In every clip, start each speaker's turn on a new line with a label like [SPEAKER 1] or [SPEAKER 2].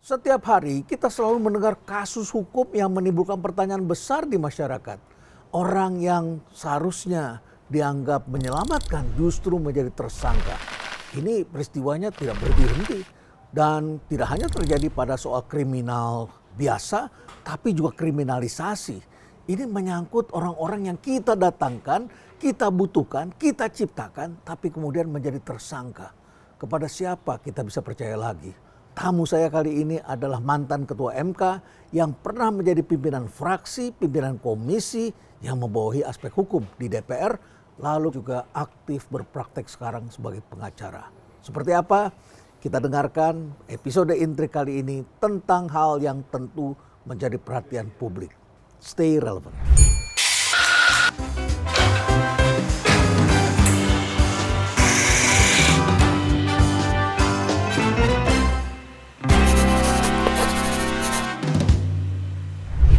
[SPEAKER 1] Setiap hari kita selalu mendengar kasus hukum yang menimbulkan pertanyaan besar di masyarakat. Orang yang seharusnya dianggap menyelamatkan justru menjadi tersangka. Ini peristiwanya tidak berhenti dan tidak hanya terjadi pada soal kriminal biasa, tapi juga kriminalisasi. Ini menyangkut orang-orang yang kita datangkan, kita butuhkan, kita ciptakan, tapi kemudian menjadi tersangka. Kepada siapa kita bisa percaya lagi? Tamu saya kali ini adalah mantan ketua MK yang pernah menjadi pimpinan fraksi, pimpinan komisi yang membawahi aspek hukum di DPR, lalu juga aktif berpraktek sekarang sebagai pengacara. Seperti apa? Kita dengarkan episode Intrik kali ini tentang hal yang tentu menjadi perhatian publik. Stay relevant.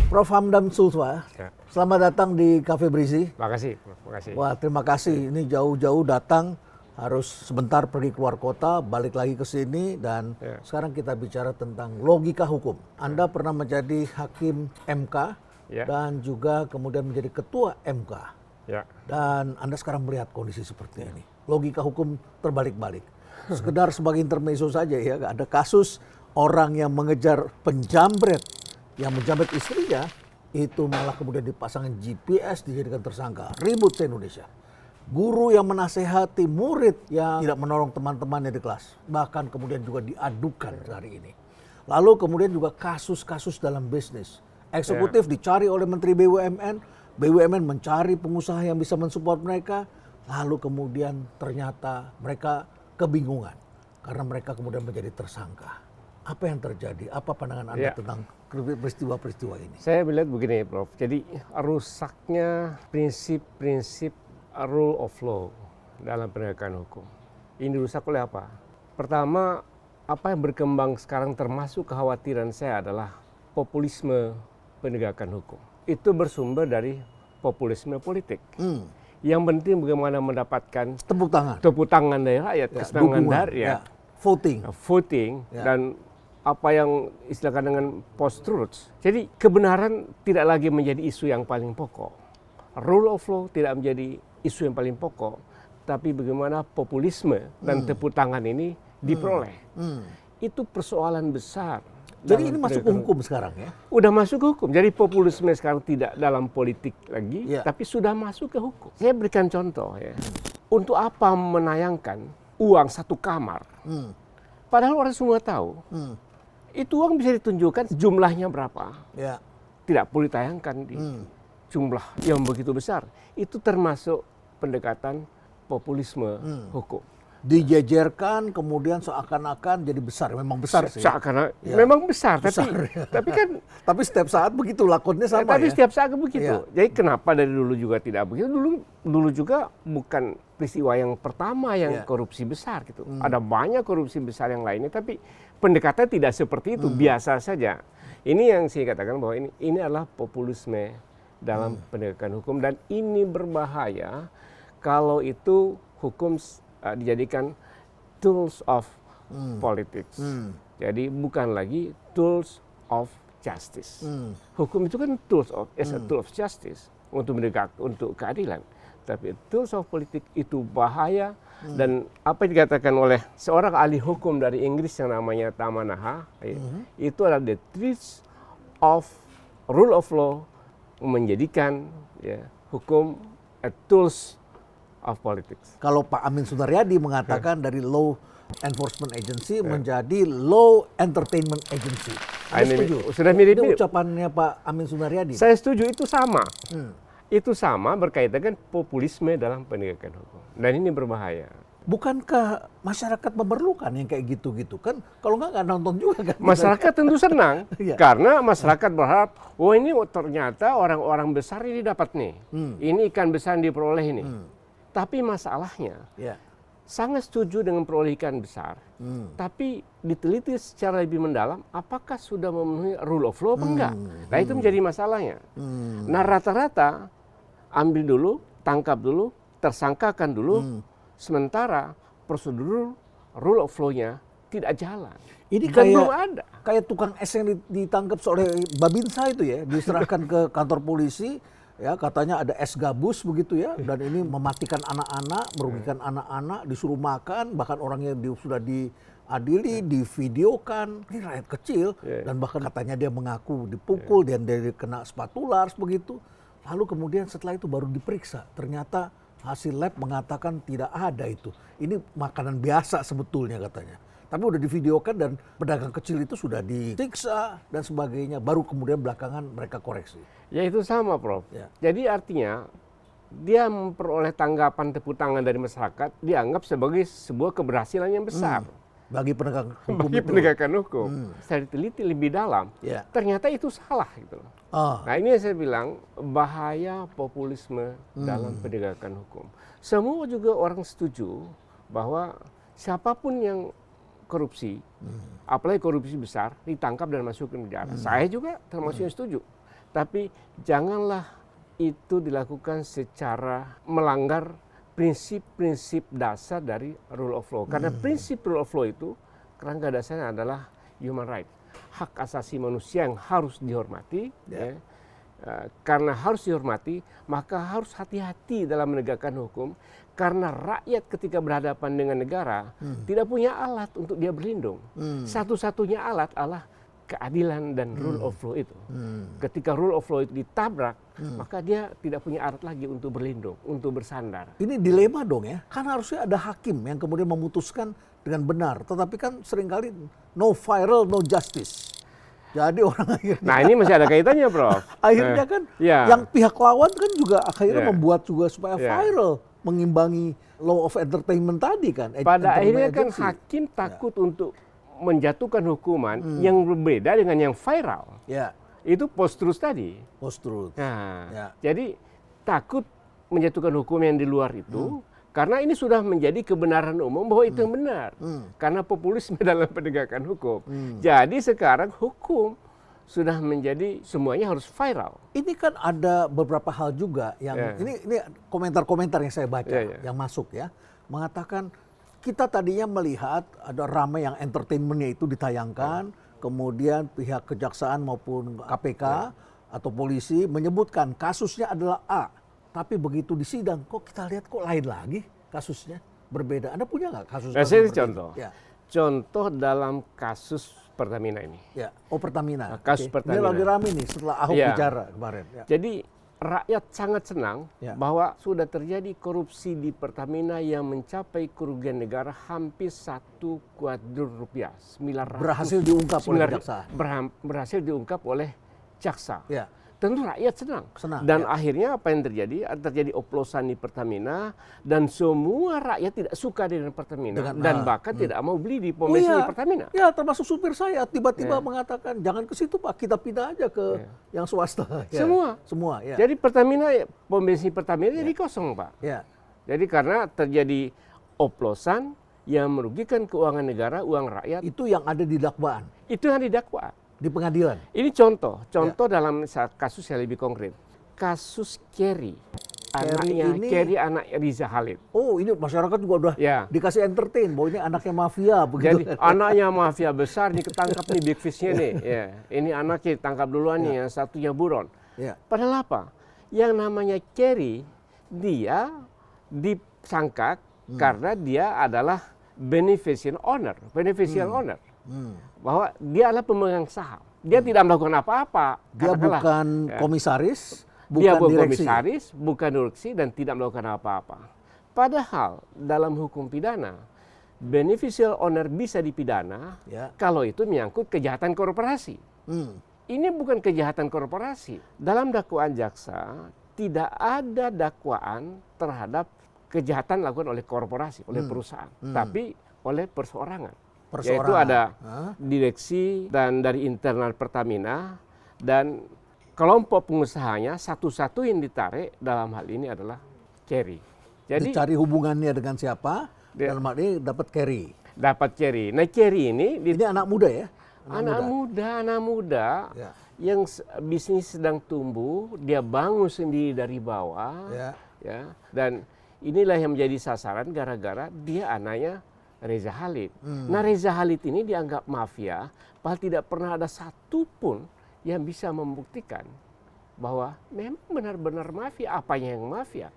[SPEAKER 1] Prof. Hamdan Sulfa, ya. Selamat datang di Cafe Berisi.
[SPEAKER 2] Makasih, makasih.
[SPEAKER 1] Wah, terima kasih. Ini jauh-jauh datang, harus sebentar pergi keluar kota, balik lagi ke sini, dan sekarang kita bicara tentang logika hukum. Anda pernah menjadi hakim MK dan juga kemudian menjadi ketua MK. Dan Anda sekarang melihat kondisi seperti ini. Logika hukum terbalik-balik. Sekedar sebagai intermezzo saja ya, ada kasus orang yang mengejar penjamret, yang menjamret istrinya, itu malah kemudian dipasangin GPS, dijadikan tersangka. Ribut di Indonesia. Guru yang menasehati murid yang tidak menolong teman-temannya di kelas. Bahkan kemudian juga diadukan hari ini. Lalu kemudian juga kasus-kasus dalam bisnis. Eksekutif dicari oleh Menteri BUMN. BUMN mencari pengusaha yang bisa mensupport mereka. Lalu kemudian ternyata mereka kebingungan. Karena mereka kemudian menjadi tersangka. Apa yang terjadi? Apa pandangan Anda tentang peristiwa-peristiwa ini?
[SPEAKER 2] Saya melihat begini, Prof. Jadi rusaknya prinsip-prinsip rule of law dalam penegakan hukum. Ini rusak oleh apa? Pertama, apa yang berkembang sekarang termasuk kekhawatiran saya adalah populisme penegakan hukum. Itu bersumber dari populisme politik. Yang penting bagaimana mendapatkan tepuk tangan dari rakyat, kesenangan dari rakyat. Voting dan apa yang istilahkan dengan post-truth. Jadi kebenaran tidak lagi menjadi isu yang paling pokok. Rule of law tidak menjadi isu yang paling pokok. Tapi bagaimana populisme dan tepuk tangan ini diperoleh. Itu persoalan besar.
[SPEAKER 1] Jadi ini masuk ke hukum sekarang ya?
[SPEAKER 2] Udah masuk ke hukum. Jadi populisme sekarang tidak dalam politik lagi, tapi sudah masuk ke hukum. Saya berikan contoh ya. Untuk apa menayangkan uang satu kamar? Padahal orang semua tahu. Itu uang bisa ditunjukkan jumlahnya berapa. Tidak boleh ditayangkan di jumlah yang begitu besar. Itu termasuk pendekatan populisme hukum.
[SPEAKER 1] Dijejerkan kemudian seakan-akan jadi besar. Memang besar sih.
[SPEAKER 2] Memang besar, tapi kan
[SPEAKER 1] tapi setiap saat begitu lakonnya sama
[SPEAKER 2] tapi setiap saat begitu. Jadi kenapa dari dulu juga tidak begitu? Dulu juga bukan peristiwa yang pertama yang korupsi besar gitu. Ada banyak korupsi besar yang lainnya, tapi pendekatan tidak seperti itu, biasa saja. Ini yang saya katakan bahwa ini adalah populisme dalam penegakan hukum, dan ini berbahaya kalau itu hukum dijadikan tools of politics. Jadi bukan lagi tools of justice. Hukum itu kan tools of tool of justice untuk keadilan. Tapi tools of politik itu bahaya, dan apa yang dikatakan oleh seorang ahli hukum dari Inggris yang namanya Tamanaha, itu adalah the truth of rule of law, menjadikan hukum a tools of politics.
[SPEAKER 1] Kalau Pak Amin Sunaryadi mengatakan dari Law Enforcement Agency menjadi Law Entertainment Agency. Anda setuju?
[SPEAKER 2] Sudah mirip-mirip.
[SPEAKER 1] Itu ucapannya Pak Amin Sunaryadi.
[SPEAKER 2] Saya setuju, itu sama. Itu sama berkaitan dengan populisme dalam penegakan hukum. Dan ini berbahaya.
[SPEAKER 1] Bukankah masyarakat memerlukan yang kayak gitu-gitu kan? Kalau nggak nonton juga kan?
[SPEAKER 2] Masyarakat tentu senang. Karena masyarakat berharap, ini ternyata orang-orang besar ini dapat nih. Ini ikan besar yang diperoleh ini. Tapi masalahnya, sangat setuju dengan peroleh ikan besar. Tapi diteliti secara lebih mendalam, apakah sudah memenuhi rule of law apa enggak? Nah itu menjadi masalahnya. Nah rata-rata, ambil dulu, tangkap dulu, tersangkakan dulu, sementara prosedur rule of law-nya tidak jalan.
[SPEAKER 1] Ini
[SPEAKER 2] Dan belum ada.
[SPEAKER 1] kayak tukang es yang ditangkap oleh Babinsa itu ya, diserahkan ke kantor polisi, ya katanya ada es gabus begitu ya, dan ini mematikan anak-anak, merugikan anak-anak, disuruh makan, bahkan orangnya sudah diadili, divideokan. Ini rakyat kecil, dan bahkan katanya dia mengaku dipukul, dan dia kena spatula begitu. Lalu kemudian setelah itu baru diperiksa, ternyata hasil lab mengatakan tidak ada itu. Ini makanan biasa sebetulnya katanya. Tapi udah divideokan dan pedagang kecil itu sudah disiksa dan sebagainya. Baru kemudian belakangan mereka koreksi.
[SPEAKER 2] Ya itu sama, Prof.
[SPEAKER 1] Ya.
[SPEAKER 2] Jadi artinya dia memperoleh tanggapan tepuk tangan dari masyarakat dianggap sebagai sebuah keberhasilan yang besar.
[SPEAKER 1] Bagi penegak hukum
[SPEAKER 2] Bagi
[SPEAKER 1] itu.
[SPEAKER 2] penegakan hukum. Setelah diteliti lebih dalam,
[SPEAKER 1] Ya.
[SPEAKER 2] ternyata itu salah gitu loh. Nah ini yang saya bilang bahaya populisme dalam penegakan hukum. Semua juga orang setuju bahwa siapapun yang korupsi, apalagi korupsi besar, ditangkap dan masuk ke penjara. Saya juga termasuk yang setuju. Tapi janganlah itu dilakukan secara melanggar prinsip-prinsip dasar dari rule of law. Karena prinsip rule of law itu kerangka dasarnya adalah human right, hak asasi manusia yang harus dihormati. Ya. Karena harus dihormati, maka harus hati-hati dalam menegakkan hukum. Karena rakyat ketika berhadapan dengan negara tidak punya alat untuk dia berlindung. Satu-satunya alat adalah keadilan dan rule of law itu. Ketika rule of law itu ditabrak, maka dia tidak punya alat lagi untuk berlindung, untuk bersandar.
[SPEAKER 1] Ini dilema dong ya, kan harusnya ada hakim yang kemudian memutuskan dengan benar. Tetapi kan seringkali no viral, no justice. Jadi orang akhirnya...
[SPEAKER 2] Nah ini masih ada kaitannya, Prof.
[SPEAKER 1] Akhirnya kan yang pihak lawan kan juga akhirnya membuat juga supaya viral. Mengimbangi law of entertainment tadi kan.
[SPEAKER 2] Pada akhirnya kan hakim takut untuk menjatuhkan hukuman yang berbeda dengan yang viral.
[SPEAKER 1] Ya.
[SPEAKER 2] Itu post-truth tadi.
[SPEAKER 1] Post-truth.
[SPEAKER 2] Nah, jadi takut menjatuhkan hukum yang di luar itu karena ini sudah menjadi kebenaran umum bahwa itu yang benar. Karena populisme dalam penegakan hukum. Jadi sekarang hukum sudah menjadi semuanya harus viral.
[SPEAKER 1] Ini kan ada beberapa hal juga yang ini komentar-komentar yang saya baca yang masuk ya, mengatakan kita tadinya melihat ada ramai yang entertainmentnya itu ditayangkan, kemudian pihak kejaksaan maupun KPK atau polisi menyebutkan kasusnya adalah A, tapi begitu di sidang kok kita lihat kok lain lagi kasusnya, berbeda. Anda punya nggak kasus?
[SPEAKER 2] Saya contoh. Ya. Contoh dalam kasus Pertamina ini.
[SPEAKER 1] Ya, Pertamina.
[SPEAKER 2] Kasus Pertamina.
[SPEAKER 1] Ini lagi rame nih setelah Ahok bicara kemarin. Ya.
[SPEAKER 2] Jadi rakyat sangat senang bahwa sudah terjadi korupsi di Pertamina yang mencapai kerugian negara hampir 1 kuadril rupiah. 900.
[SPEAKER 1] Berhasil diungkap oleh jaksa.
[SPEAKER 2] Berhasil diungkap oleh jaksa.
[SPEAKER 1] Ya.
[SPEAKER 2] Tentu rakyat senang. Dan akhirnya apa yang terjadi? Terjadi oplosan di Pertamina dan semua rakyat tidak suka dengan Pertamina dan bahkan tidak mau beli di pom bensin di Pertamina.
[SPEAKER 1] Ya, termasuk supir saya tiba-tiba mengatakan jangan ke situ Pak, kita pindah aja ke yang swasta. Semua. Ya.
[SPEAKER 2] Jadi Pertamina, pom bensin Pertamina jadi kosong Pak.
[SPEAKER 1] Ya.
[SPEAKER 2] Jadi karena terjadi oplosan yang merugikan keuangan negara, uang rakyat.
[SPEAKER 1] Itu yang ada di dakwaan.
[SPEAKER 2] Itu yang didakwa.
[SPEAKER 1] Di pengadilan.
[SPEAKER 2] Ini contoh dalam kasus yang lebih konkret. Kasus Kerry. Kerry anak Riza Khalid.
[SPEAKER 1] Oh, ini masyarakat juga udah dikasih entertain bahwa ini anaknya mafia begitu.
[SPEAKER 2] Jadi anaknya mafia besar nih ketangkap nih big fish-nya nih. Ini anaknya ditangkap duluan nih, yang satunya buron. Padahal apa? Yang namanya Kerry dia disangka karena dia adalah beneficial owner. Bahwa dia adalah pemegang saham. Dia tidak melakukan apa-apa.
[SPEAKER 1] Dia bukan komisaris,
[SPEAKER 2] dia bukan komisaris, bukan direksi, dan tidak melakukan apa-apa. Padahal dalam hukum pidana, beneficial owner bisa dipidana kalau itu menyangkut kejahatan korporasi. Ini bukan kejahatan korporasi. Dalam dakwaan jaksa, tidak ada dakwaan terhadap kejahatan dilakukan oleh korporasi, oleh perusahaan, tapi oleh perseorangan. Yaitu ada direksi dan dari internal Pertamina dan kelompok pengusahanya satu-satu yang ditarik dalam hal ini adalah Kerry.
[SPEAKER 1] Jadi dicari hubungannya dengan siapa? Dalam hal ini dapat Kerry.
[SPEAKER 2] Dapat Kerry. Nah Kerry ini
[SPEAKER 1] anak muda ya?
[SPEAKER 2] Anak muda yang bisnis sedang tumbuh, dia bangun sendiri dari bawah, dan inilah yang menjadi sasaran gara-gara dia anaknya Reza Khalid. Nah, Reza Khalid ini dianggap mafia, padahal tidak pernah ada satupun yang bisa membuktikan bahwa memang benar-benar mafia. Apanya yang mafia?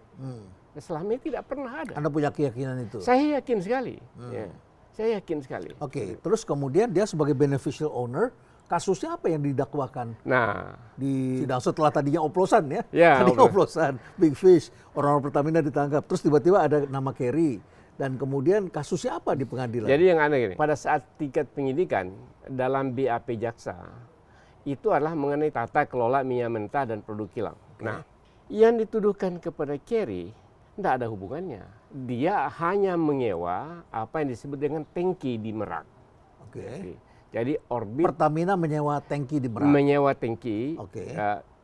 [SPEAKER 2] Selama ini tidak pernah ada.
[SPEAKER 1] Anda punya keyakinan itu?
[SPEAKER 2] Saya yakin sekali. Ya, saya yakin sekali.
[SPEAKER 1] Oke, terus kemudian dia sebagai beneficial owner, kasusnya apa yang didakwakan
[SPEAKER 2] Nah,
[SPEAKER 1] di sidang setelah tadinya oplosan ya?
[SPEAKER 2] Ya,
[SPEAKER 1] Tadinya oplosan, Big Fish, orang-orang Pertamina ditangkap, terus tiba-tiba ada nama Kerry, dan kemudian kasusnya apa di pengadilan?
[SPEAKER 2] jadi yang aneh gini, pada saat tingkat penyidikan dalam BAP jaksa itu adalah mengenai tata kelola minyak mentah dan produk kilang. Nah, yang dituduhkan kepada Kerry tidak ada hubungannya. Dia hanya menyewa apa yang disebut dengan tangki di Merak.
[SPEAKER 1] Oke.
[SPEAKER 2] Jadi Orbit
[SPEAKER 1] Pertamina menyewa tangki di Merak.
[SPEAKER 2] menyewa tangki
[SPEAKER 1] Oke.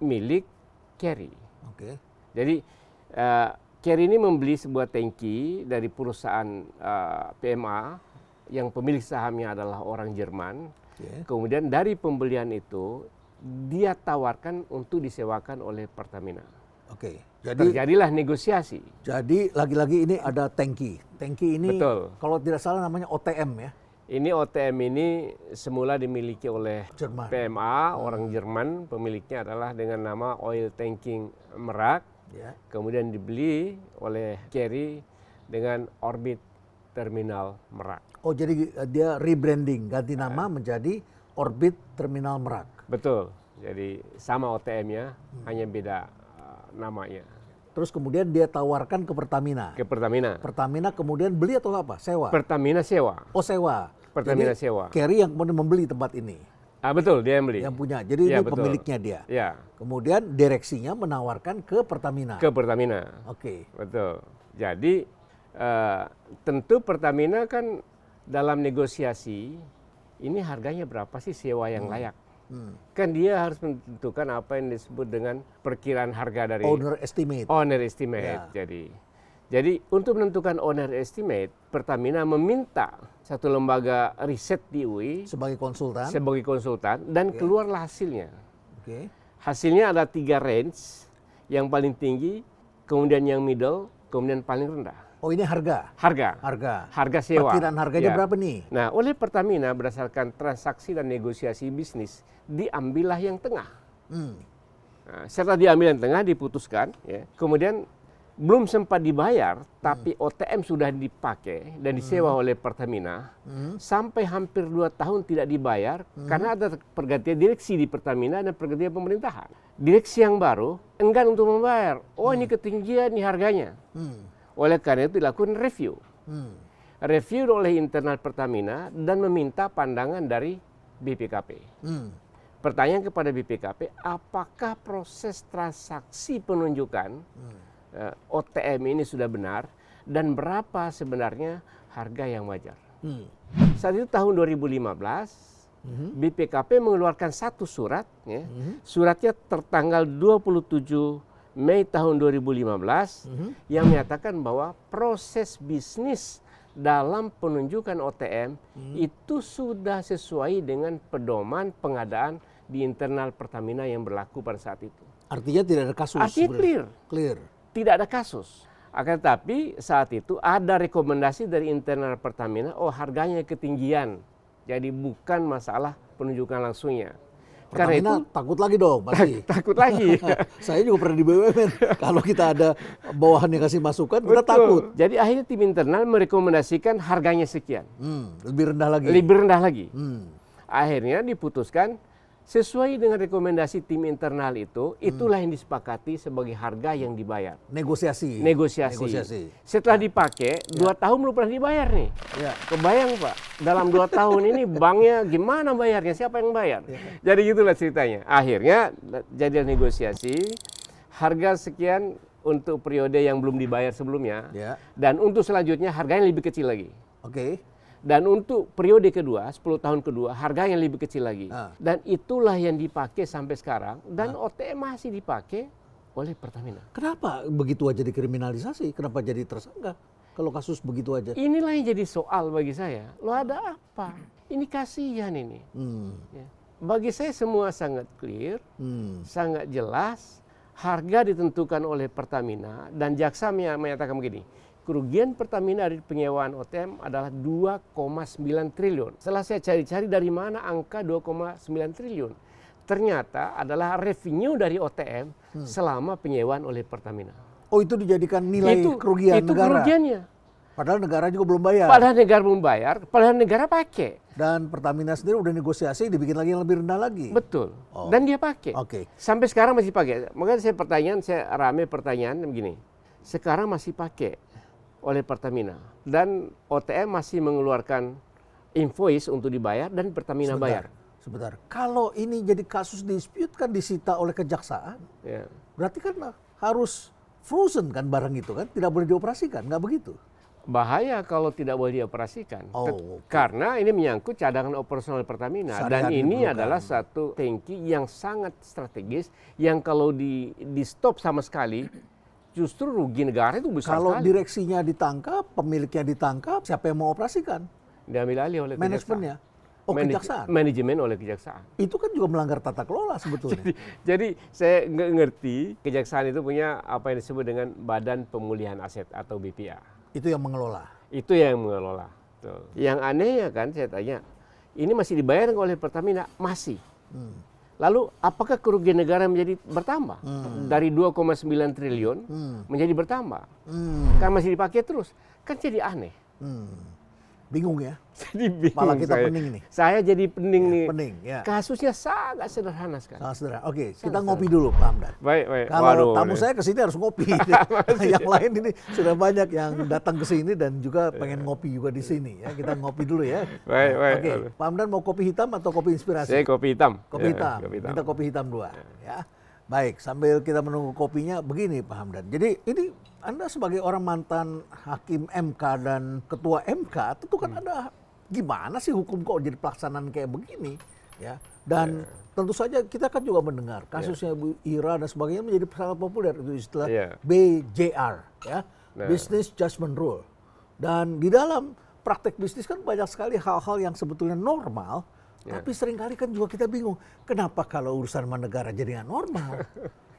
[SPEAKER 2] milik Kerry.
[SPEAKER 1] Oke.
[SPEAKER 2] Jadi Kerry ini membeli sebuah tangki dari perusahaan PMA yang pemilik sahamnya adalah orang Jerman.
[SPEAKER 1] Oke.
[SPEAKER 2] Kemudian dari pembelian itu dia tawarkan untuk disewakan oleh Pertamina.
[SPEAKER 1] Oke. Jadi
[SPEAKER 2] Terjadilah negosiasi.
[SPEAKER 1] lagi-lagi ini ada tangki. Tangki ini
[SPEAKER 2] Betul.
[SPEAKER 1] kalau tidak salah namanya OTM ya.
[SPEAKER 2] Ini OTM ini semula dimiliki oleh
[SPEAKER 1] Jerman.
[SPEAKER 2] PMA, orang Jerman. Pemiliknya adalah dengan nama Oil Tanking Merak.
[SPEAKER 1] Ya.
[SPEAKER 2] Kemudian dibeli oleh Kerry dengan Orbit Terminal Merak.
[SPEAKER 1] Oh, jadi dia rebranding, ganti nama menjadi Orbit Terminal Merak.
[SPEAKER 2] Betul. Jadi sama OTM-nya, hanya beda namanya.
[SPEAKER 1] Terus kemudian dia tawarkan ke Pertamina.
[SPEAKER 2] Ke Pertamina.
[SPEAKER 1] Pertamina kemudian beli atau apa? Sewa.
[SPEAKER 2] Pertamina sewa.
[SPEAKER 1] Oh, sewa.
[SPEAKER 2] Pertamina
[SPEAKER 1] Jadi,
[SPEAKER 2] sewa.
[SPEAKER 1] Kerry yang kemudian membeli tempat ini,
[SPEAKER 2] Betul, dia yang beli.
[SPEAKER 1] yang punya. Jadi
[SPEAKER 2] Ya,
[SPEAKER 1] ini
[SPEAKER 2] betul.
[SPEAKER 1] pemiliknya dia.
[SPEAKER 2] Ya,
[SPEAKER 1] Kemudian direksinya menawarkan ke Pertamina.
[SPEAKER 2] ke Pertamina.
[SPEAKER 1] Oke.
[SPEAKER 2] Betul. Jadi tentu Pertamina kan dalam negosiasi ini harganya berapa sih sewa yang layak? Kan dia harus menentukan apa yang disebut dengan perkiraan harga dari
[SPEAKER 1] Owner estimate.
[SPEAKER 2] owner estimate.
[SPEAKER 1] Ya.
[SPEAKER 2] Jadi untuk menentukan owner estimate, Pertamina meminta satu lembaga riset di UI
[SPEAKER 1] Sebagai konsultan.
[SPEAKER 2] sebagai konsultan dan keluarlah hasilnya.
[SPEAKER 1] Oke.
[SPEAKER 2] Hasilnya ada 3 range, yang paling tinggi, kemudian yang middle, kemudian paling rendah.
[SPEAKER 1] Oh, ini harga.
[SPEAKER 2] Harga sewa.
[SPEAKER 1] Perkiraan harganya
[SPEAKER 2] Ya.
[SPEAKER 1] berapa nih?
[SPEAKER 2] Nah, oleh Pertamina berdasarkan transaksi dan negosiasi bisnis, diambillah yang tengah. Nah, setelah diambil yang tengah, diputuskan, ya. Kemudian belum sempat dibayar, tapi OTM sudah dipakai dan disewa oleh Pertamina, sampai hampir 2 tahun tidak dibayar, karena ada pergantian direksi di Pertamina dan pergantian pemerintahan. Direksi yang baru enggan untuk membayar. Oh, ini ketinggian nih harganya. Oleh karena itu dilakukan review. Review oleh internal Pertamina dan meminta pandangan dari BPKP. Pertanyaan kepada BPKP, apakah proses transaksi penunjukan OTM ini sudah benar dan berapa sebenarnya harga yang wajar? Saat itu tahun 2015, BPKP mengeluarkan satu surat, ya. Suratnya tertanggal 27 Mei tahun 2015 yang menyatakan bahwa proses bisnis dalam penunjukan OTM itu sudah sesuai dengan pedoman pengadaan di internal Pertamina yang berlaku pada saat itu.
[SPEAKER 1] Artinya tidak ada kasus.
[SPEAKER 2] Artinya
[SPEAKER 1] sebenarnya.
[SPEAKER 2] clear. Tidak ada kasus. Akan tetapi saat itu ada rekomendasi dari internal Pertamina, oh harganya ketinggian. Jadi bukan masalah penunjukan langsungnya. Karena
[SPEAKER 1] Pertamina
[SPEAKER 2] itu
[SPEAKER 1] takut lagi dong pasti.
[SPEAKER 2] takut lagi.
[SPEAKER 1] Saya juga pernah di BUMN. Kalau kita ada bawahan yang kasih masukan, kita
[SPEAKER 2] Betul.
[SPEAKER 1] takut.
[SPEAKER 2] Jadi akhirnya tim internal merekomendasikan harganya sekian.
[SPEAKER 1] Lebih rendah lagi.
[SPEAKER 2] Lebih rendah lagi. Akhirnya diputuskan sesuai dengan rekomendasi tim internal itu, itulah yang disepakati sebagai harga yang dibayar.
[SPEAKER 1] Negosiasi.
[SPEAKER 2] Setelah dipakai, 2 tahun belum pernah dibayar nih.
[SPEAKER 1] Ya.
[SPEAKER 2] Kebayang Pak, dalam 2 tahun ini banknya gimana bayarnya, siapa yang bayar? Jadi gitulah ceritanya. Akhirnya jadi negosiasi, harga sekian untuk periode yang belum dibayar sebelumnya,
[SPEAKER 1] Ya.
[SPEAKER 2] dan untuk selanjutnya harganya lebih kecil lagi.
[SPEAKER 1] Oke.
[SPEAKER 2] Dan untuk periode kedua, 10 tahun kedua, harganya lebih kecil lagi. Dan itulah yang dipakai sampai sekarang, dan OTM masih dipakai oleh Pertamina.
[SPEAKER 1] Kenapa begitu aja dikriminalisasi? Kenapa jadi tersangka kalau kasus begitu aja?
[SPEAKER 2] Inilah yang jadi soal bagi saya. Lo ada apa? Ini kasihan ini. Ya. Bagi saya semua sangat clear, sangat jelas. Harga ditentukan oleh Pertamina dan jaksa menyatakan begini. kerugian Pertamina dari penyewaan OTM adalah 2,9 triliun. Setelah saya cari-cari dari mana angka 2,9 triliun, ternyata adalah revenue dari OTM selama penyewaan oleh Pertamina.
[SPEAKER 1] Oh, itu dijadikan nilai kerugian
[SPEAKER 2] itu
[SPEAKER 1] negara.
[SPEAKER 2] Kerugiannya.
[SPEAKER 1] Padahal negara juga belum bayar.
[SPEAKER 2] Padahal negara belum bayar, padahal negara pakai.
[SPEAKER 1] Dan Pertamina sendiri udah negosiasi dibikin lagi yang lebih rendah lagi.
[SPEAKER 2] Betul.
[SPEAKER 1] Oh.
[SPEAKER 2] Dan dia pakai.
[SPEAKER 1] Oke.
[SPEAKER 2] Sampai sekarang masih pakai. Makanya saya rame pertanyaan begini. Sekarang masih pakai oleh Pertamina. Dan OTM masih mengeluarkan invoice untuk dibayar dan Pertamina bayar.
[SPEAKER 1] Sebentar. Kalau ini jadi kasus dispute kan disita oleh kejaksaan.
[SPEAKER 2] Ya.
[SPEAKER 1] Berarti kan harus frozen kan barang itu kan. Tidak boleh dioperasikan. Nggak begitu?
[SPEAKER 2] Bahaya kalau tidak boleh dioperasikan.
[SPEAKER 1] Oh,
[SPEAKER 2] Karena ini menyangkut cadangan operasional Pertamina. Dan ini adalah satu tangki yang sangat strategis yang kalau di stop sama sekali justru rugi negara itu besar
[SPEAKER 1] kalau
[SPEAKER 2] sekali.
[SPEAKER 1] direksinya ditangkap, pemiliknya ditangkap, siapa yang mau operasikan?
[SPEAKER 2] Diambil alih oleh
[SPEAKER 1] Manajemennya? Oh, kejaksaan?
[SPEAKER 2] Manajemen oleh kejaksaan.
[SPEAKER 1] Itu kan juga melanggar tata kelola sebetulnya.
[SPEAKER 2] Jadi saya nggak ngerti kejaksaan itu punya apa yang disebut dengan Badan Pemulihan Aset atau BPA.
[SPEAKER 1] Itu yang mengelola.
[SPEAKER 2] Itu yang mengelola. Tuh. Yang anehnya kan saya tanya, ini masih dibayar oleh Pertamina? Masih. Lalu apakah kerugian negara menjadi bertambah? Dari 2,9 triliun menjadi bertambah. Kan masih dipakai terus. Kan jadi aneh.
[SPEAKER 1] Bingung ya?
[SPEAKER 2] Jadi bingung.
[SPEAKER 1] Malah kita pening nih.
[SPEAKER 2] Saya jadi pening nih.
[SPEAKER 1] Pening, ya.
[SPEAKER 2] Kasusnya sangat sederhana sekali.
[SPEAKER 1] Sangat sederhana. Oke, kita ngopi dulu Pak Hamdan.
[SPEAKER 2] Baik.
[SPEAKER 1] Kalau tamu saya ke sini harus ngopi. Yang lain ini sudah banyak yang datang ke sini dan juga pengen ngopi juga di sini. Ya, kita ngopi dulu ya.
[SPEAKER 2] Baik.
[SPEAKER 1] Oke, Pak Hamdan mau kopi hitam atau kopi inspirasi?
[SPEAKER 2] Saya kopi hitam.
[SPEAKER 1] Kopi hitam. Kita kopi hitam dua. Ya. Baik, sambil kita menunggu kopinya, begini Pak Hamdan. Jadi ini Anda sebagai orang mantan hakim MK dan ketua MK, tentu kan Anda gimana sih hukum kok jadi pelaksanaan kayak begini, ya? Dan tentu saja kita kan juga mendengar kasusnya Bu Ira dan sebagainya menjadi sangat populer, itu istilah BJR, ya, Business Judgment Rule. Dan di dalam praktek bisnis kan banyak sekali hal-hal yang sebetulnya normal. Tapi seringkali kan juga kita bingung, kenapa kalau urusan sama negara jadi nggak normal?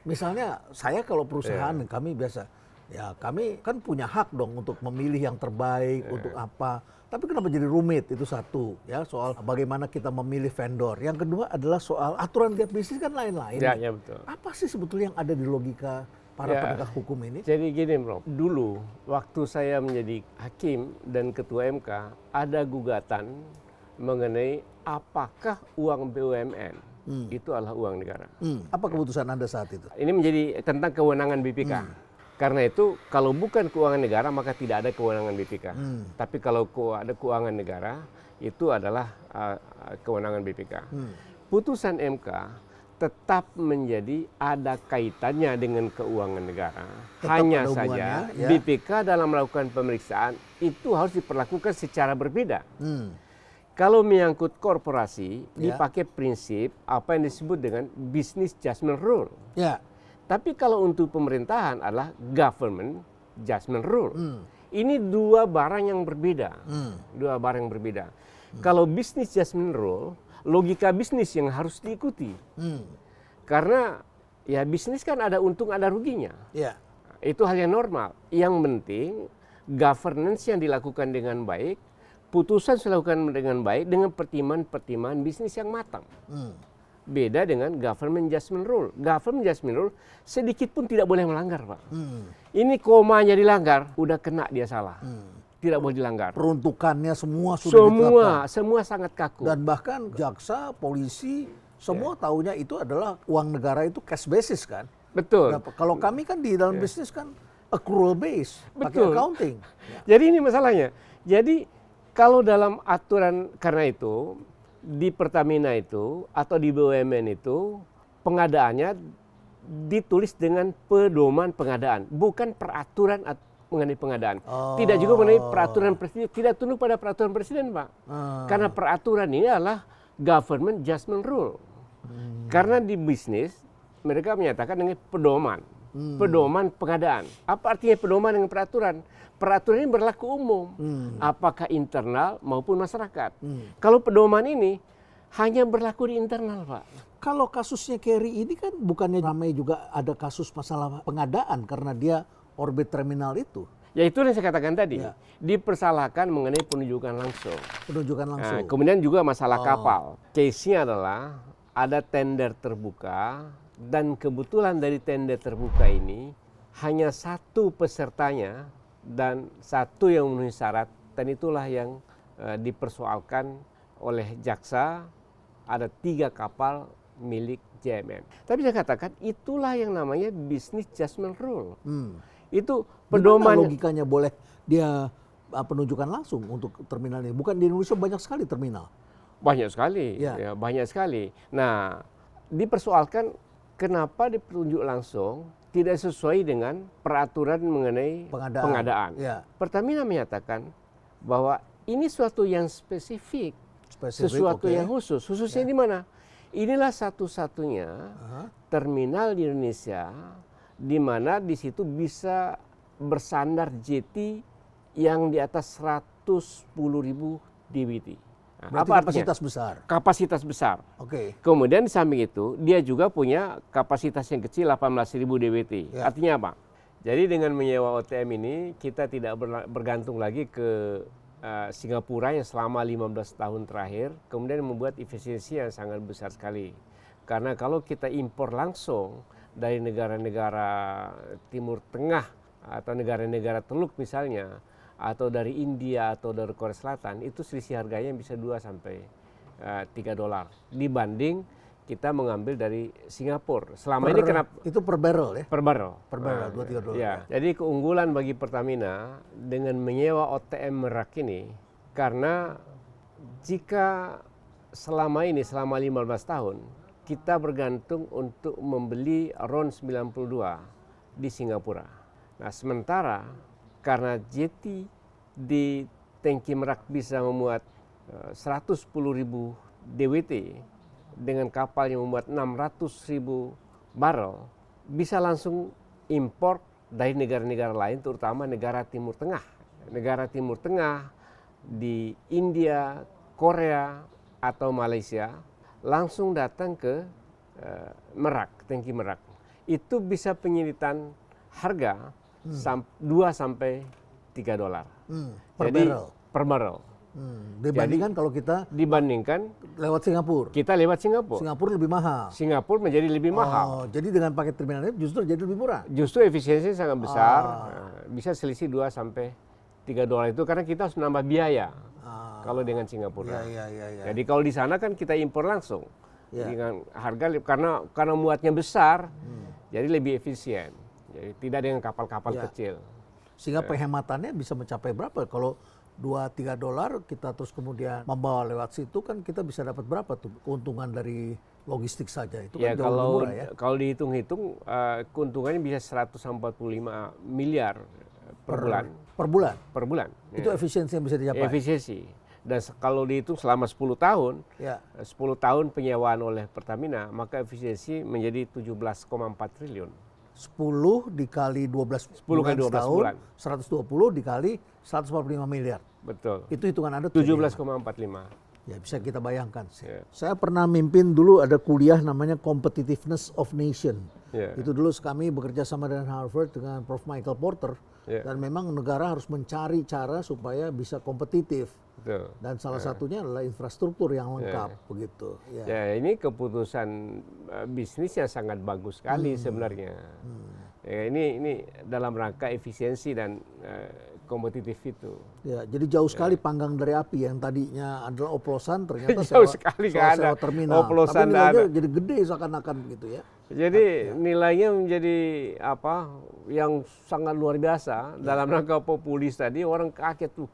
[SPEAKER 1] Misalnya saya kalau perusahaan, kami biasa, ya kami kan punya hak dong untuk memilih yang terbaik, untuk apa. Tapi kenapa jadi rumit, itu satu. Ya, soal bagaimana kita memilih vendor. Yang kedua adalah soal aturan tiap bisnis kan lain-lain.
[SPEAKER 2] Ya, betul.
[SPEAKER 1] Apa sih sebetulnya yang ada di logika para penegak hukum ini?
[SPEAKER 2] Jadi gini Bro, dulu waktu saya menjadi hakim dan ketua MK, ada gugatan mengenai apakah uang BUMN itu adalah uang negara.
[SPEAKER 1] Apa keputusan Anda saat itu?
[SPEAKER 2] Ini menjadi tentang kewenangan BPK. Karena itu kalau bukan keuangan negara maka tidak ada kewenangan BPK. Tapi kalau ada keuangan negara itu adalah kewenangan BPK. Putusan MK tetap menjadi ada kaitannya dengan keuangan negara. Hanya saja BPK dalam melakukan pemeriksaan itu harus diperlakukan secara berbeda. Kalau menyangkut korporasi, dipakai prinsip apa yang disebut dengan business judgment rule.
[SPEAKER 1] Ya.
[SPEAKER 2] Tapi kalau untuk pemerintahan adalah government judgment rule. Ini dua barang yang berbeda. Dua barang yang berbeda. Kalau business judgment rule, logika bisnis yang harus diikuti. Karena ya bisnis kan ada untung ada ruginya.
[SPEAKER 1] Ya.
[SPEAKER 2] Itu hal yang normal. Yang penting governance yang dilakukan dengan baik, putusan dilakukan dengan baik dengan pertimbangan bisnis yang matang. Beda dengan government judgment rule. Government judgment rule sedikit pun tidak boleh melanggar, Pak. Ini komanya dilanggar, udah kena dia salah. Tidak boleh dilanggar.
[SPEAKER 1] Peruntukannya semua sudah ditetapkan.
[SPEAKER 2] Semua sangat kaku.
[SPEAKER 1] Dan bahkan jaksa, polisi, semua taunya itu adalah uang negara itu cash basis kan.
[SPEAKER 2] Betul.
[SPEAKER 1] Nah, kalau kami kan di dalam bisnis kan accrual base, pakai accounting.
[SPEAKER 2] Jadi ini masalahnya. Jadi kalau dalam aturan karena itu di Pertamina itu atau di BUMN itu pengadaannya ditulis dengan pedoman pengadaan, bukan peraturan mengenai pengadaan. Tidak juga mengenai peraturan presiden, tidak tunduk pada peraturan presiden, Pak. Karena peraturan ini adalah government judgment rule. Karena di bisnis mereka menyatakan dengan pedoman. Pedoman pengadaan. Apa artinya pedoman dengan peraturan? Peraturan ini berlaku umum. Apakah internal maupun masyarakat. Kalau pedoman ini hanya berlaku di internal, Pak.
[SPEAKER 1] Kalau kasusnya Kerry ini kan bukannya ramai juga ada kasus masalah pengadaan karena dia orbit terminal itu.
[SPEAKER 2] Ya itu yang saya katakan tadi,
[SPEAKER 1] Ya.
[SPEAKER 2] dipersalahkan mengenai penunjukan langsung.
[SPEAKER 1] Penunjukan langsung.
[SPEAKER 2] Nah, kemudian juga masalah kapal. Case-nya adalah ada tender terbuka dan kebetulan dari tender terbuka ini hanya satu pesertanya dan satu yang memenuhi syarat, dan itulah yang dipersoalkan oleh jaksa. Ada 3 kapal milik JMM. Tapi saya katakan itulah yang namanya business judgment rule. Itu
[SPEAKER 1] Gimana
[SPEAKER 2] pedoman.
[SPEAKER 1] logikanya boleh dia penunjukan langsung untuk terminal ini? Bukan di Indonesia banyak sekali terminal.
[SPEAKER 2] Banyak sekali,
[SPEAKER 1] Ya.
[SPEAKER 2] ya, banyak sekali. Nah, dipersoalkan kenapa ditunjuk langsung tidak sesuai dengan peraturan mengenai pengadaan.
[SPEAKER 1] Ya.
[SPEAKER 2] Pertamina menyatakan bahwa ini suatu yang spesifik, sesuatu
[SPEAKER 1] oke.
[SPEAKER 2] yang khusus. Khususnya di mana? Inilah satu-satunya terminal di Indonesia di mana di situ bisa bersandar jeti yang di atas 110.000 DWT. Nah,
[SPEAKER 1] Berarti
[SPEAKER 2] apa
[SPEAKER 1] kapasitas
[SPEAKER 2] artinya?
[SPEAKER 1] besar.
[SPEAKER 2] Kapasitas besar.
[SPEAKER 1] Oke.
[SPEAKER 2] Kemudian di samping itu dia juga punya kapasitas yang kecil 18.000 DWT.
[SPEAKER 1] Ya.
[SPEAKER 2] Artinya apa? Jadi dengan menyewa OTM ini kita tidak bergantung lagi ke Singapura yang selama 15 tahun terakhir, kemudian membuat efisiensi yang sangat besar sekali. Karena kalau kita impor langsung dari negara-negara Timur Tengah atau negara-negara Teluk misalnya, atau dari India atau dari Korea Selatan, itu selisih harganya bisa 2 sampai 3 dolar dibanding kita mengambil dari Singapura. Selama ini kenapa?
[SPEAKER 1] Itu per barrel ya?
[SPEAKER 2] Per barrel.
[SPEAKER 1] Per barrel, 2-3 dolar.
[SPEAKER 2] Ya. Jadi keunggulan bagi Pertamina dengan menyewa OTM Merak ini, karena jika selama 15 tahun, kita bergantung untuk membeli RON 92 di Singapura. Nah, sementara karena jeti di tangki Merak bisa memuat 110.000 DWT, dengan kapal yang memuat 600.000 barrel, bisa langsung impor dari negara-negara lain, terutama negara Timur Tengah. Negara Timur Tengah di India, Korea, atau Malaysia, langsung datang ke Merak, tangki Merak. Itu bisa penyilitan harga 2 sampai 3 dolar.
[SPEAKER 1] Per
[SPEAKER 2] Jadi,
[SPEAKER 1] barrel.
[SPEAKER 2] Per barrel.
[SPEAKER 1] Dibandingkan kalau kita
[SPEAKER 2] Dibandingkan
[SPEAKER 1] lewat Singapura.
[SPEAKER 2] kita lewat Singapura.
[SPEAKER 1] Singapura lebih mahal.
[SPEAKER 2] Singapura menjadi lebih mahal.
[SPEAKER 1] Oh, jadi dengan paket terminal ini justru jadi lebih murah.
[SPEAKER 2] Justru efisiensi sangat besar, bisa selisih 2 sampai 3 dolar itu karena kita harus menambah biaya kalau dengan Singapura.
[SPEAKER 1] Ya.
[SPEAKER 2] Jadi kalau di sana kan kita impor langsung
[SPEAKER 1] Ya.
[SPEAKER 2] dengan harga karena muatnya besar, jadi lebih efisien. Jadi tidak dengan kapal-kapal
[SPEAKER 1] Ya.
[SPEAKER 2] kecil.
[SPEAKER 1] Sehingga penghematannya bisa mencapai berapa? Kalau 2-3 dolar kita terus kemudian membawa lewat situ kan kita bisa dapat berapa tuh keuntungan dari logistik saja itu
[SPEAKER 2] Ya
[SPEAKER 1] kan jauh lebih murah ya.
[SPEAKER 2] kalau dihitung-hitung keuntungannya bisa 145 miliar per bulan.
[SPEAKER 1] Per bulan.
[SPEAKER 2] Per bulan.
[SPEAKER 1] Itu efisiensi yang bisa dicapai.
[SPEAKER 2] Efisiensi. Dan kalau dihitung selama 10 tahun,
[SPEAKER 1] Ya.
[SPEAKER 2] 10 tahun penyewaan oleh Pertamina, maka efisiensi menjadi 17,4 triliun.
[SPEAKER 1] 10 dikali 12
[SPEAKER 2] 10 kali 12
[SPEAKER 1] tahun,
[SPEAKER 2] bulan.
[SPEAKER 1] 120 dikali 145 miliar.
[SPEAKER 2] Betul.
[SPEAKER 1] Itu hitungan Anda tuh
[SPEAKER 2] 17,45.
[SPEAKER 1] ya bisa kita bayangkan sih.
[SPEAKER 2] Ya.
[SPEAKER 1] Saya pernah mimpin dulu ada kuliah namanya Competitiveness of Nation.
[SPEAKER 2] Ya.
[SPEAKER 1] Itu dulu kami bekerja sama dengan Harvard dengan Prof. Michael Porter.
[SPEAKER 2] Ya.
[SPEAKER 1] Dan memang negara harus mencari cara supaya bisa kompetitif.
[SPEAKER 2] Betul.
[SPEAKER 1] Dan salah satunya adalah infrastruktur yang lengkap begitu. Ya.
[SPEAKER 2] Ya, ini keputusan bisnis yang sangat bagus sekali sebenarnya. Ya, ini dalam rangka efisiensi dan kompetitif itu.
[SPEAKER 1] Ya, jadi jauh sekali panggang dari api yang tadinya adalah oplosan ternyata
[SPEAKER 2] Jauh sekali nggak ada
[SPEAKER 1] sewa terminal.
[SPEAKER 2] oplosan,
[SPEAKER 1] Tapi
[SPEAKER 2] nggak
[SPEAKER 1] nilainya
[SPEAKER 2] ada.
[SPEAKER 1] jadi gede seakan-akan begitu ya.
[SPEAKER 2] Jadi nilainya menjadi apa yang sangat luar biasa dalam rangka populis tadi, orang kaget tuh,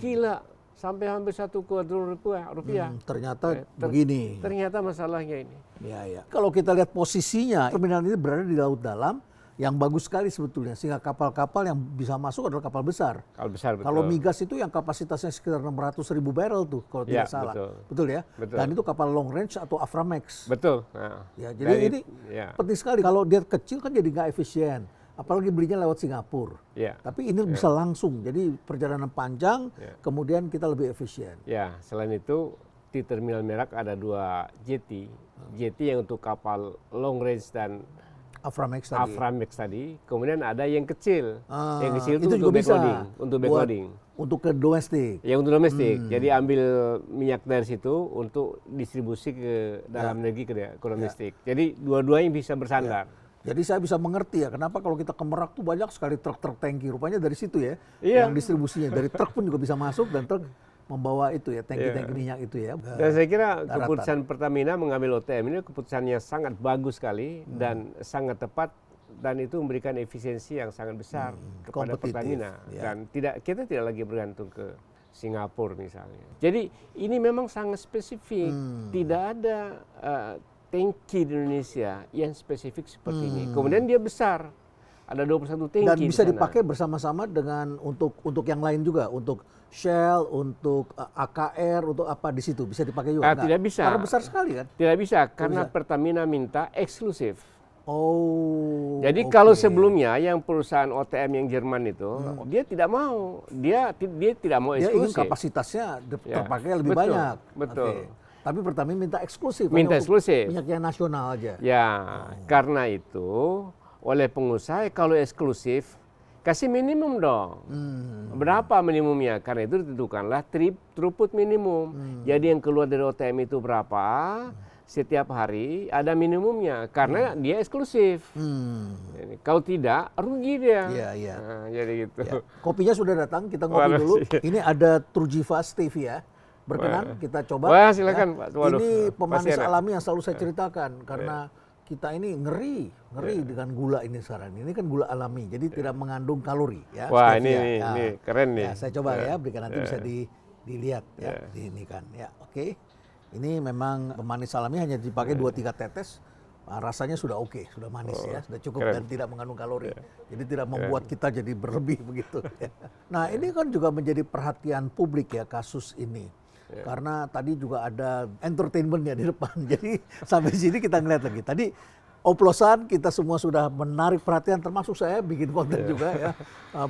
[SPEAKER 2] gila sampai hampir 1 kuadril rupiah.
[SPEAKER 1] Ternyata begini.
[SPEAKER 2] Ternyata masalahnya ini.
[SPEAKER 1] Ya. Kalau kita lihat posisinya, terminal ini berada di laut dalam yang bagus sekali sebetulnya. Sehingga kapal-kapal yang bisa masuk adalah kapal besar.
[SPEAKER 2] Kalau besar betul.
[SPEAKER 1] Kalau migas itu yang kapasitasnya sekitar 600.000 barrel tuh kalau
[SPEAKER 2] Ya,
[SPEAKER 1] tidak salah.
[SPEAKER 2] betul.
[SPEAKER 1] Ya?
[SPEAKER 2] Betul.
[SPEAKER 1] Dan itu kapal long range atau Aframax.
[SPEAKER 2] Betul. Nah,
[SPEAKER 1] Ya, jadi ini
[SPEAKER 2] ya.
[SPEAKER 1] penting sekali. Kalau dia kecil kan jadi nggak efisien. Apalagi belinya lewat Singapura.
[SPEAKER 2] Ya.
[SPEAKER 1] Tapi ini bisa langsung. Jadi perjalanan panjang,
[SPEAKER 2] Ya.
[SPEAKER 1] kemudian kita lebih efisien.
[SPEAKER 2] Ya, selain itu di Terminal Merak ada 2 jeti. Jeti yang untuk kapal long range dan
[SPEAKER 1] Aframax tadi.
[SPEAKER 2] Aframax tadi. Kemudian ada yang kecil. Yang kecil itu
[SPEAKER 1] juga
[SPEAKER 2] untuk
[SPEAKER 1] bisa.
[SPEAKER 2] backloading. Untuk backloading.
[SPEAKER 1] Untuk ke domestik.
[SPEAKER 2] Ya untuk domestik. Jadi ambil minyak dari situ untuk distribusi ke dalam negeri ke domestik. Jadi dua-duanya bisa bersandar.
[SPEAKER 1] Jadi saya bisa mengerti ya kenapa kalau kita ke Merak tuh banyak sekali truk-truk tangki. Rupanya dari situ ya.
[SPEAKER 2] Iya.
[SPEAKER 1] Yang distribusinya dari truk pun juga bisa masuk dan truk membawa itu ya tangki-tangki minyak itu ya.
[SPEAKER 2] Dan saya kira keputusan Pertamina mengambil OTM ini keputusan yang sangat bagus sekali dan sangat tepat. Dan itu memberikan efisiensi yang sangat besar kepada Pertamina. Dan kita tidak lagi bergantung ke Singapura misalnya. Jadi ini memang sangat spesifik. Tidak ada tangki di Indonesia yang spesifik seperti ini. Kemudian dia besar. Ada 21 tangki.
[SPEAKER 1] Dan bisa dipakai bersama-sama dengan untuk yang lain juga, untuk Shell, untuk AKR, untuk apa di situ bisa dipakai juga?
[SPEAKER 2] Tidak bisa.
[SPEAKER 1] Karena besar sekali kan?
[SPEAKER 2] Tidak bisa karena Pertamina minta eksklusif.
[SPEAKER 1] Oh.
[SPEAKER 2] Jadi kalau sebelumnya yang perusahaan OTM yang Jerman itu dia tidak mau, dia tidak mau eksklusif.
[SPEAKER 1] Dia ingin kapasitasnya terpakai lebih banyak.
[SPEAKER 2] Betul.
[SPEAKER 1] Tapi Pertamina minta eksklusif.
[SPEAKER 2] Minta eksklusif.
[SPEAKER 1] Minyak yang nasional aja.
[SPEAKER 2] Ya, karena itu oleh pengusaha kalau eksklusif kasih minimum dong. Berapa minimumnya? Karena itu ditentukanlah throughput minimum. Jadi yang keluar dari OTM itu berapa? Setiap hari ada minimumnya karena dia eksklusif. Kalau tidak rugi dia.
[SPEAKER 1] Iya.
[SPEAKER 2] Nah, jadi gitu.
[SPEAKER 1] Ya. Kopinya sudah datang, kita ngopi dulu. Ini ada Trujiva stevia. Berkenan kita coba.
[SPEAKER 2] Wah, silakan Pak. Waduh,
[SPEAKER 1] ini pemanis
[SPEAKER 2] enak.
[SPEAKER 1] alami yang selalu saya ceritakan karena kita ini ngeri dengan gula ini sekarang. Ini kan gula alami, jadi tidak mengandung kalori ya.
[SPEAKER 2] Wah,
[SPEAKER 1] stevia.
[SPEAKER 2] ini keren nih.
[SPEAKER 1] Ya, saya coba ya, berikan nanti bisa dilihat ya, ini kan. Ya, oke. Ini memang pemanis alami hanya dipakai 2-3 tetes, rasanya sudah oke, sudah manis ya, sudah cukup dan tidak mengandung kalori. Jadi tidak membuat kita jadi berlebih begitu. Ya. Nah ini kan juga menjadi perhatian publik ya kasus ini. Karena tadi juga ada entertainmentnya di depan. Jadi sampai sini kita ngeliat lagi. Tadi oplosan kita semua sudah menarik perhatian, termasuk saya bikin konten juga ya.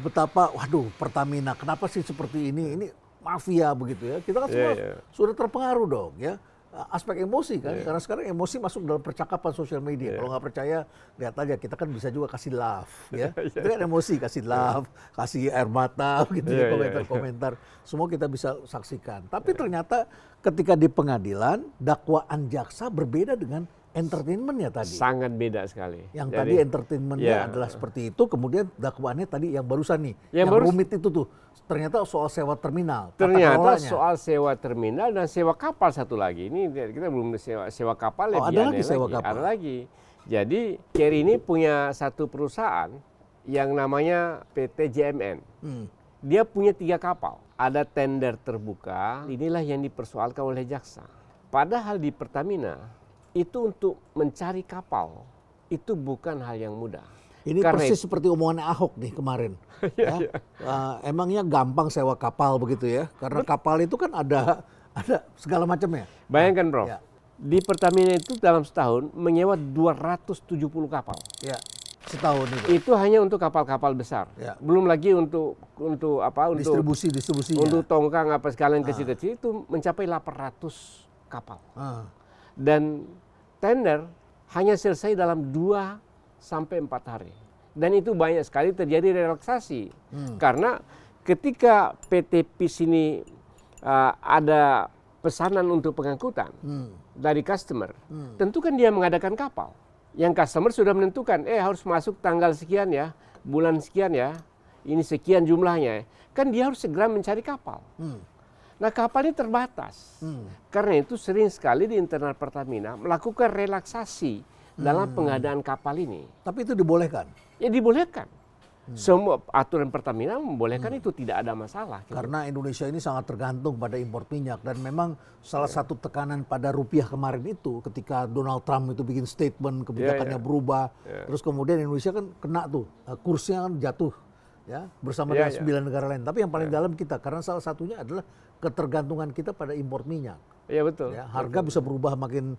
[SPEAKER 1] Betapa, waduh Pertamina, kenapa sih seperti ini? Ini mafia begitu ya. Kita kan semua sudah terpengaruh dong ya. Aspek emosi kan, karena sekarang emosi masuk dalam percakapan sosial media. Kalau nggak percaya, lihat aja, kita kan bisa juga kasih love ya. Itu kan emosi, kasih love, kasih air mata gitu ya, komentar-komentar. Semua kita bisa saksikan. Tapi ternyata ketika di pengadilan, dakwaan jaksa berbeda dengan entertainmentnya tadi.
[SPEAKER 2] Sangat beda sekali.
[SPEAKER 1] Yang tadi entertainmentnya adalah seperti itu, kemudian dakwaannya tadi yang barusan nih, yang rumit itu tuh. Ternyata soal sewa terminal.
[SPEAKER 2] Ternyata soal sewa terminal dan sewa kapal satu lagi. Ini kita belum sewa kapal.
[SPEAKER 1] Ada lagi sewa kapal.
[SPEAKER 2] Ada lagi. Jadi Kerry ini punya satu perusahaan yang namanya PT JMN. Dia punya 3 kapal. Ada tender terbuka. Inilah yang dipersoalkan oleh jaksa. Padahal di Pertamina itu untuk mencari kapal itu bukan hal yang mudah.
[SPEAKER 1] Ini persis seperti omongan Ahok nih kemarin. Emangnya gampang sewa kapal begitu ya? Karena kapal itu kan ada segala macamnya.
[SPEAKER 2] Bayangkan Bro, di Pertamina itu dalam setahun menyewa 270 kapal.
[SPEAKER 1] Ya, setahun itu.
[SPEAKER 2] Itu hanya untuk kapal-kapal besar. Ya. Belum lagi untuk apa? Untuk
[SPEAKER 1] distribusinya.
[SPEAKER 2] Untuk tongkang apa sekalian kecil-kecil itu mencapai 800 kapal. Dan tender hanya selesai dalam 2 sampai 4 hari. Dan itu banyak sekali terjadi relaksasi. Karena ketika PT PIS ini ada pesanan untuk pengangkutan dari customer, tentu kan dia mengadakan kapal. Yang customer sudah menentukan, harus masuk tanggal sekian ya, bulan sekian ya, ini sekian jumlahnya. Kan dia harus segera mencari kapal. Nah kapal ini terbatas. Karena itu sering sekali di internal Pertamina melakukan relaksasi dalam pengadaan kapal ini.
[SPEAKER 1] Tapi itu dibolehkan?
[SPEAKER 2] Ya dibolehkan. Semua aturan Pertamina membolehkan itu, tidak ada masalah. Gitu.
[SPEAKER 1] Karena Indonesia ini sangat tergantung pada impor minyak. Dan memang salah satu tekanan pada rupiah kemarin itu ketika Donald Trump itu bikin statement, kebijakannya berubah. Terus kemudian Indonesia kan kena tuh, kursnya kan jatuh ya bersama dengan 9 negara lain. Tapi yang paling dalam kita, karena salah satunya adalah ketergantungan kita pada impor minyak.
[SPEAKER 2] Iya betul.
[SPEAKER 1] Ya, harga bisa berubah makin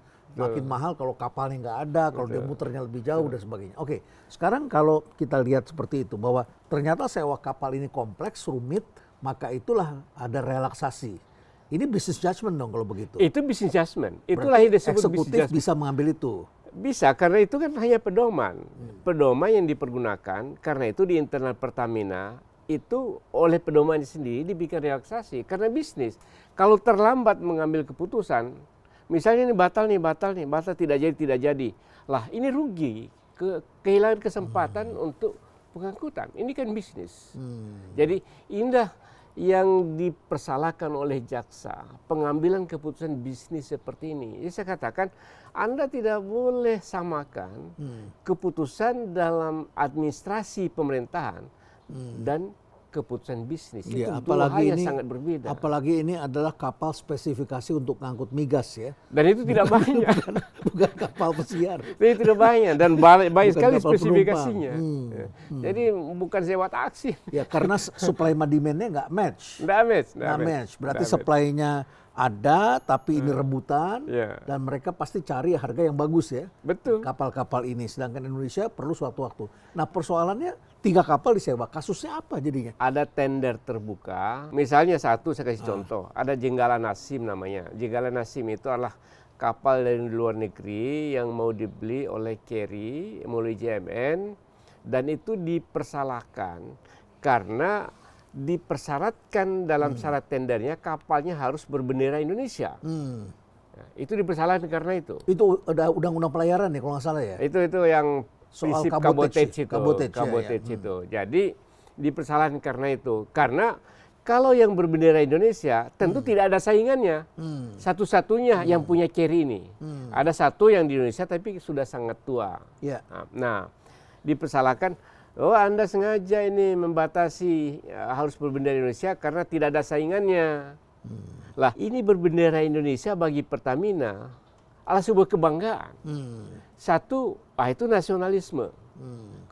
[SPEAKER 1] mahal kalau kapalnya nggak ada, kalau dia muternya lebih jauh dan sebagainya. Oke, sekarang kalau kita lihat seperti itu bahwa ternyata sewa kapal ini kompleks, rumit, maka itulah ada relaksasi. Ini business judgment dong kalau begitu.
[SPEAKER 2] Itu business judgment. Itulah yang disebut
[SPEAKER 1] eksekutif bisa mengambil itu.
[SPEAKER 2] Bisa, karena itu kan hanya pedoman. Pedoman yang dipergunakan, karena itu di internal Pertamina, itu oleh pedoman sendiri dibikin relaksasi. Karena bisnis, kalau terlambat mengambil keputusan, misalnya ini batal, tidak jadi. Lah ini rugi, kehilangan kesempatan untuk pengangkutan. Ini kan bisnis. Jadi indah yang dipersalahkan oleh jaksa, pengambilan keputusan bisnis seperti ini. Jadi saya katakan, Anda tidak boleh samakan keputusan dalam administrasi pemerintahan dan keputusan bisnis.
[SPEAKER 1] Ya,
[SPEAKER 2] Itu dua hal yang sangat berbeda.
[SPEAKER 1] Apalagi ini adalah kapal spesifikasi untuk ngangkut migas ya.
[SPEAKER 2] Dan itu tidak banyak.
[SPEAKER 1] Bukan kapal pesiar.
[SPEAKER 2] Itu tidak banyak dan banyak sekali
[SPEAKER 1] kapal
[SPEAKER 2] spesifikasinya.
[SPEAKER 1] penumpang.
[SPEAKER 2] Jadi bukan sewa taksi.
[SPEAKER 1] Ya karena supply sama demand-nya nggak match.
[SPEAKER 2] Nggak
[SPEAKER 1] Match. Berarti
[SPEAKER 2] Nggak match.
[SPEAKER 1] supply-nya ada tapi ini rebutan
[SPEAKER 2] Ya.
[SPEAKER 1] dan mereka pasti cari harga yang bagus ya.
[SPEAKER 2] Betul.
[SPEAKER 1] Kapal-kapal ini. Sedangkan Indonesia perlu suatu waktu. Nah persoalannya 3 kapal disewa. Kasusnya apa jadinya?
[SPEAKER 2] Ada tender terbuka, misalnya satu saya kasih contoh, ada Jenggala Nasim namanya. Jenggala Nasim itu adalah kapal dari luar negeri yang mau dibeli oleh Kerry melalui JMN dan itu dipersalahkan karena dipersyaratkan dalam syarat tendernya kapalnya harus berbendera Indonesia. Nah, itu dipersalahkan karena itu.
[SPEAKER 1] Itu ada undang-undang pelayaran ya kalau nggak salah ya?
[SPEAKER 2] Itu yang
[SPEAKER 1] Soal
[SPEAKER 2] prinsip
[SPEAKER 1] kabotage
[SPEAKER 2] kabotage
[SPEAKER 1] ya.
[SPEAKER 2] itu. Jadi dipersalahkan karena itu. Karena kalau yang berbendera Indonesia tentu tidak ada saingannya. Satu-satunya yang punya Kerry ini. Ada satu yang di Indonesia tapi sudah sangat tua.
[SPEAKER 1] Ya.
[SPEAKER 2] Nah, dipersalahkan, oh Anda sengaja ini membatasi harus berbendera Indonesia karena tidak ada saingannya. Lah, ini berbendera Indonesia bagi Pertamina adalah sebuah kebanggaan. Satu, itu nasionalisme.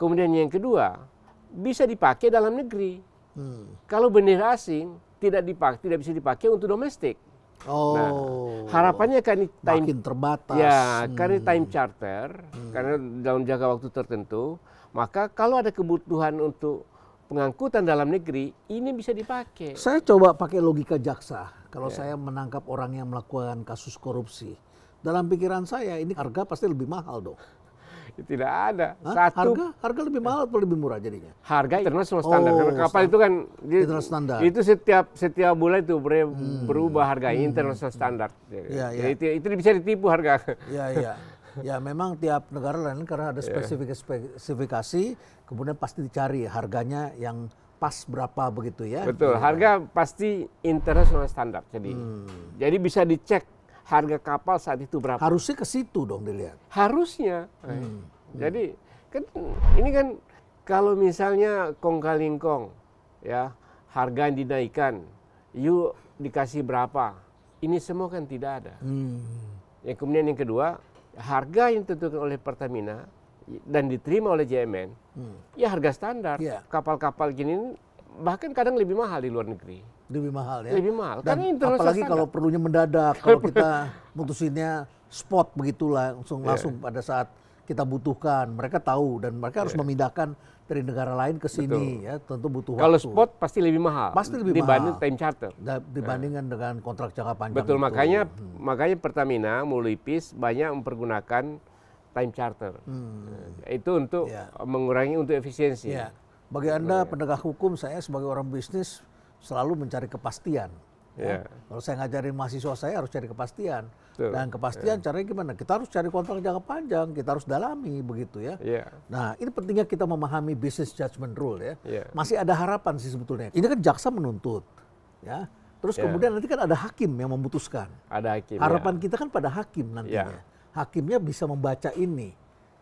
[SPEAKER 2] Kemudian yang kedua, bisa dipakai dalam negeri. Kalau bendera asing tidak bisa dipakai untuk domestik. Nah, harapannya kan ini
[SPEAKER 1] makin terbatas.
[SPEAKER 2] Ya, karena time charter, karena dalam jangka waktu tertentu, maka kalau ada kebutuhan untuk pengangkutan dalam negeri, ini bisa dipakai.
[SPEAKER 1] Saya coba pakai logika jaksa. Kalau saya menangkap orang yang melakukan kasus korupsi, dalam pikiran saya ini harga pasti lebih mahal dong.
[SPEAKER 2] Tidak ada.
[SPEAKER 1] Hah?
[SPEAKER 2] Satu
[SPEAKER 1] Harga lebih mahal atau lebih murah jadinya?
[SPEAKER 2] harga internasional standar. Karena kapal itu kan
[SPEAKER 1] international standar.
[SPEAKER 2] itu setiap bulan itu berubah harganya internasional standar.
[SPEAKER 1] Ya, ya.
[SPEAKER 2] Jadi itu bisa ditipu harga.
[SPEAKER 1] Ya. Ya memang tiap negara lain karena ada spesifikasi, kemudian pasti dicari harganya yang pas berapa begitu ya.
[SPEAKER 2] Betul, harga pasti internasional standar. Jadi bisa dicek harga kapal saat itu berapa.
[SPEAKER 1] Harusnya ke situ dong dilihat.
[SPEAKER 2] Harusnya. Jadi kan ini kan kalau misalnya kong kali kong ya harga yang dinaikkan, yuk dikasih berapa? Ini semua kan tidak ada. Yang kemudian yang kedua, harga yang ditentukan oleh Pertamina dan diterima oleh JMN, ya harga standar. Kapal-kapal gini bahkan kadang lebih mahal di luar negeri.
[SPEAKER 1] Lebih mahal ya.
[SPEAKER 2] Lebih mahal.
[SPEAKER 1] Dan apalagi kalau perlunya mendadak, kalau kita mutusinnya spot begitulah, langsung pada saat kita butuhkan. Mereka tahu dan mereka harus memindahkan dari negara lain ke sini ya, tentu butuh waktu.
[SPEAKER 2] Kalau spot pasti lebih mahal.
[SPEAKER 1] Pasti lebih
[SPEAKER 2] dibanding
[SPEAKER 1] mahal.
[SPEAKER 2] time charter.
[SPEAKER 1] Dibandingkan dengan kontrak jangka panjang.
[SPEAKER 2] Betul,
[SPEAKER 1] itu.
[SPEAKER 2] makanya Pertamina melalui PIS banyak mempergunakan time charter. Itu untuk mengurangi untuk efisiensi.
[SPEAKER 1] Ya. Bagi Anda penegak hukum, saya sebagai orang bisnis selalu mencari kepastian. Ya. Kalau saya ngajarin mahasiswa saya harus cari kepastian. Dan kepastian caranya gimana? Kita harus cari kontrak jangka panjang, kita harus dalami begitu ya. Nah ini pentingnya kita memahami business judgment rule ya. Masih ada harapan sih sebetulnya. Ini kan jaksa menuntut, ya. Terus kemudian nanti kan ada hakim yang memutuskan.
[SPEAKER 2] Ada hakim.
[SPEAKER 1] Harapan kita kan pada hakim nantinya. Hakimnya bisa membaca ini.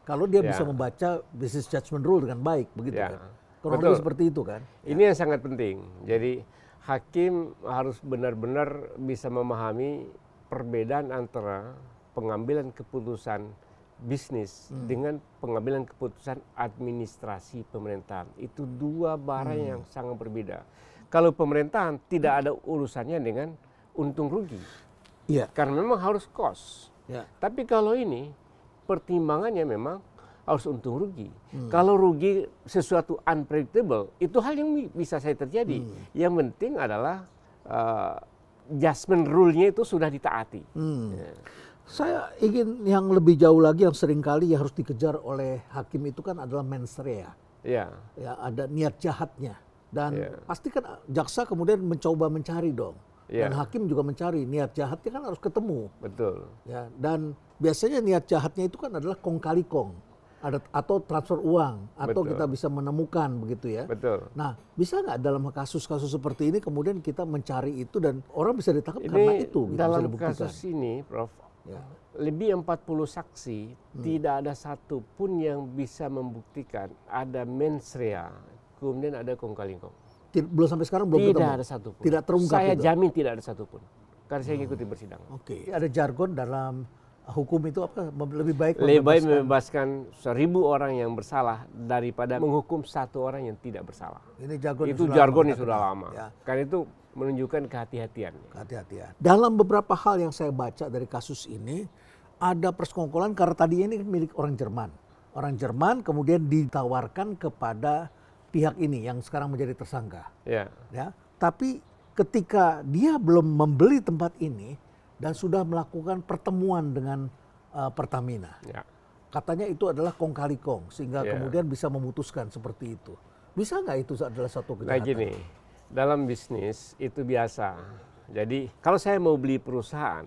[SPEAKER 1] Kalau dia bisa membaca business judgment rule dengan baik, begitu kan. Kurang lebih seperti itu kan.
[SPEAKER 2] Ini yang sangat penting. Jadi hakim harus benar-benar bisa memahami perbedaan antara pengambilan keputusan bisnis dengan pengambilan keputusan administrasi pemerintahan. Itu dua barang yang sangat berbeda. Kalau pemerintahan tidak ada urusannya dengan untung rugi. Karena memang harus cost. Tapi kalau ini pertimbangannya memang harus untung rugi. Kalau rugi sesuatu unpredictable, itu hal yang bisa saja terjadi. Yang penting adalah judgment rule-nya itu sudah ditaati.
[SPEAKER 1] Saya ingin yang lebih jauh lagi yang seringkali yang harus dikejar oleh hakim itu kan adalah mens rea.
[SPEAKER 2] Ya,
[SPEAKER 1] Ya, ada niat jahatnya. Dan
[SPEAKER 2] Iya.
[SPEAKER 1] pasti kan jaksa kemudian mencoba mencari dong. Dan
[SPEAKER 2] Iya.
[SPEAKER 1] hakim juga mencari niat jahatnya kan harus ketemu.
[SPEAKER 2] betul.
[SPEAKER 1] Ya, dan biasanya niat jahatnya itu kan adalah kong kali kong. Atau transfer uang atau
[SPEAKER 2] Betul.
[SPEAKER 1] kita bisa menemukan begitu ya.
[SPEAKER 2] Betul.
[SPEAKER 1] Nah, bisa nggak dalam kasus-kasus seperti ini kemudian kita mencari itu dan orang bisa ditangkap karena
[SPEAKER 2] Ini
[SPEAKER 1] itu gitu, bisa
[SPEAKER 2] dalam
[SPEAKER 1] dibuktikan.
[SPEAKER 2] kasus ini, Prof,
[SPEAKER 1] Ya.
[SPEAKER 2] lebih 40 saksi, tidak ada satu pun yang bisa membuktikan ada mens rea, kemudian ada kong kali kong.
[SPEAKER 1] Belum sampai sekarang belum
[SPEAKER 2] Tidak
[SPEAKER 1] ketemu.
[SPEAKER 2] ada satupun.
[SPEAKER 1] Tidak terungkap
[SPEAKER 2] Saya
[SPEAKER 1] itu.
[SPEAKER 2] jamin tidak ada satupun. Karena saya ngikuti persidangan.
[SPEAKER 1] Oke. Ada jargon dalam hukum itu apa? Lebih baik
[SPEAKER 2] Lebih baik
[SPEAKER 1] membebaskan.
[SPEAKER 2] membebaskan 1000 orang yang bersalah daripada menghukum satu orang yang tidak bersalah.
[SPEAKER 1] Ini jargon
[SPEAKER 2] Itu
[SPEAKER 1] yang
[SPEAKER 2] jargon
[SPEAKER 1] lama
[SPEAKER 2] yang
[SPEAKER 1] kita
[SPEAKER 2] sudah
[SPEAKER 1] kenal.
[SPEAKER 2] lama.
[SPEAKER 1] Ya.
[SPEAKER 2] Karena itu menunjukkan kehati-hatian.
[SPEAKER 1] Hati-hatian. Dalam beberapa hal yang saya baca dari kasus ini, ada persekongkolan karena tadinya ini milik orang Jerman. Orang Jerman kemudian ditawarkan kepada pihak ini yang sekarang menjadi tersangka.
[SPEAKER 2] Ya.
[SPEAKER 1] Ya, tapi ketika dia belum membeli tempat ini dan sudah melakukan pertemuan dengan Pertamina,
[SPEAKER 2] Ya.
[SPEAKER 1] katanya itu adalah kong kali kong sehingga
[SPEAKER 2] Ya.
[SPEAKER 1] kemudian bisa memutuskan seperti itu. Bisa nggak itu adalah satu
[SPEAKER 2] Nah
[SPEAKER 1] kejahatan?
[SPEAKER 2] gini, dalam bisnis itu biasa. Jadi kalau saya mau beli perusahaan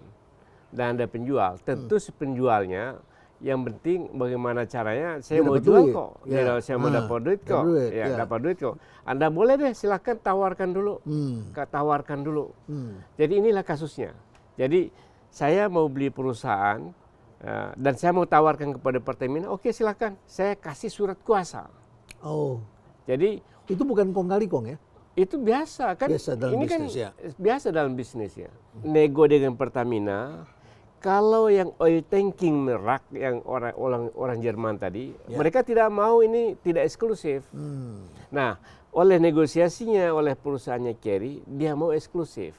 [SPEAKER 2] dan ada penjual, tentu si penjualnya yang penting bagaimana caranya saya
[SPEAKER 1] Dia
[SPEAKER 2] mau
[SPEAKER 1] dapat
[SPEAKER 2] jual
[SPEAKER 1] duit.
[SPEAKER 2] kok.
[SPEAKER 1] Ya.
[SPEAKER 2] Saya mau dapat duit
[SPEAKER 1] dapat
[SPEAKER 2] kok.
[SPEAKER 1] duit,
[SPEAKER 2] Ya,
[SPEAKER 1] ya.
[SPEAKER 2] dapat duit kok. Anda boleh deh silakan tawarkan dulu. Tawarkan dulu. Jadi inilah kasusnya. Jadi saya mau beli perusahaan dan saya mau tawarkan kepada Pertamina, oke silakan. Saya kasih surat kuasa.
[SPEAKER 1] Oh,
[SPEAKER 2] Jadi
[SPEAKER 1] itu bukan kong kali kong ya?
[SPEAKER 2] itu biasa kan,
[SPEAKER 1] Biasa dalam
[SPEAKER 2] ini
[SPEAKER 1] bisnis,
[SPEAKER 2] kan
[SPEAKER 1] ya.
[SPEAKER 2] biasa dalam bisnis ya. Nego dengan Pertamina, kalau yang oil tanking merak yang orang Jerman tadi, mereka tidak mau ini tidak eksklusif. Nah, oleh negosiasinya oleh perusahaannya Kerry, dia mau eksklusif.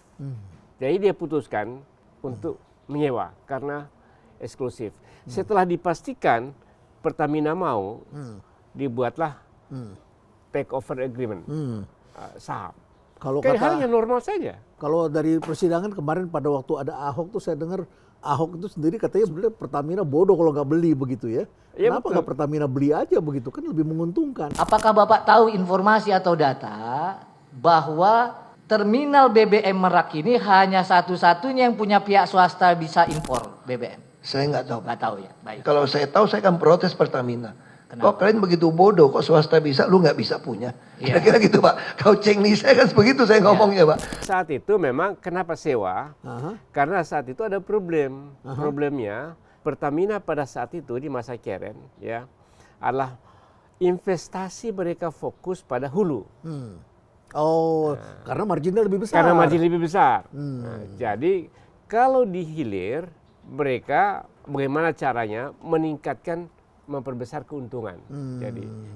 [SPEAKER 2] Jadi dia putuskan untuk menyewa karena eksklusif. Setelah dipastikan Pertamina mau, dibuatlah take over agreement. Saham.
[SPEAKER 1] Kalau
[SPEAKER 2] Kayak hal
[SPEAKER 1] kata,
[SPEAKER 2] yang normal saja.
[SPEAKER 1] kalau dari persidangan kemarin pada waktu ada Ahok tuh saya dengar Ahok itu sendiri katanya sebenarnya Pertamina bodoh kalau nggak beli begitu ya.
[SPEAKER 2] Iya,
[SPEAKER 1] Kenapa
[SPEAKER 2] betul.
[SPEAKER 1] nggak Pertamina beli aja begitu kan lebih menguntungkan.
[SPEAKER 3] Apakah Bapak tahu informasi atau data bahwa terminal BBM Merak ini hanya satu-satunya yang punya pihak swasta bisa impor BBM?
[SPEAKER 4] Saya nggak tahu.
[SPEAKER 3] Nggak tahu ya, baik.
[SPEAKER 4] Kalau saya tahu saya akan protes Pertamina.
[SPEAKER 3] Kenapa?
[SPEAKER 4] Kok kalian begitu bodoh, kok swasta bisa, lu nggak bisa punya.
[SPEAKER 3] Iya.
[SPEAKER 4] Kira-kira gitu Pak. Kau cengli saya kan begitu saya ngomongnya Pak.
[SPEAKER 2] Saat itu memang kenapa sewa?
[SPEAKER 1] Aha.
[SPEAKER 2] Karena saat itu ada problem. Problemnya Pertamina pada saat itu di masa Keren ya adalah investasi mereka fokus pada hulu.
[SPEAKER 1] Oh, karena marginnya lebih besar.
[SPEAKER 2] Karena margin lebih besar. Nah, jadi kalau di hilir mereka bagaimana caranya meningkatkan memperbesar keuntungan.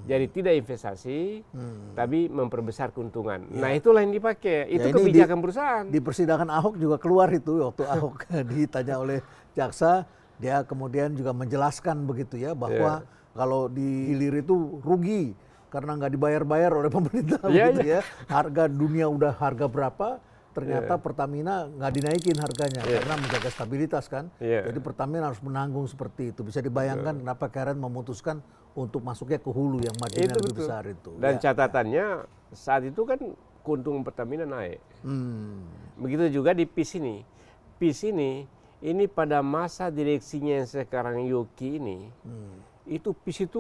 [SPEAKER 2] Jadi tidak investasi tapi memperbesar keuntungan. Nah, itulah yang dipakai. Itu
[SPEAKER 1] ini
[SPEAKER 2] kebijakan perusahaan.
[SPEAKER 1] Di persidangan Ahok juga keluar itu waktu Ahok ditanya oleh jaksa, dia kemudian juga menjelaskan begitu ya bahwa kalau di hilir itu rugi karena nggak dibayar-bayar oleh pemerintah
[SPEAKER 2] Iya,
[SPEAKER 1] gitu ya. Harga dunia udah harga berapa, ternyata Pertamina nggak dinaikin harganya karena menjaga stabilitas kan.
[SPEAKER 2] Iya.
[SPEAKER 1] Jadi Pertamina harus menanggung seperti itu. Bisa dibayangkan kenapa Karen memutuskan untuk masuknya ke hulu yang marginnya
[SPEAKER 2] Itu
[SPEAKER 1] lebih
[SPEAKER 2] betul.
[SPEAKER 1] besar itu.
[SPEAKER 2] Dan
[SPEAKER 1] Ya.
[SPEAKER 2] catatannya saat itu kan keuntungan Pertamina naik. Begitu juga di PIS ini. PIS ini pada masa direksinya yang sekarang Yoki ini, itu PIS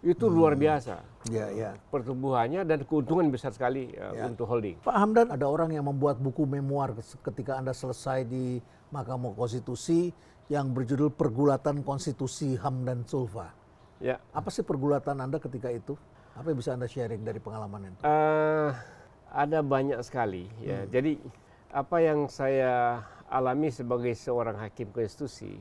[SPEAKER 2] itu luar biasa.
[SPEAKER 1] Ya, ya.
[SPEAKER 2] Pertumbuhannya dan keuntungan besar sekali untuk holding.
[SPEAKER 1] Pak Hamdan, ada orang yang membuat buku memoir ketika Anda selesai di Mahkamah Konstitusi yang berjudul Pergulatan Konstitusi Hamdan Zulfa.
[SPEAKER 2] Ya.
[SPEAKER 1] Apa sih pergulatan Anda ketika itu? Apa yang bisa Anda sharing dari pengalaman itu?
[SPEAKER 2] Ada banyak sekali ya. Jadi apa yang saya alami sebagai seorang hakim konstitusi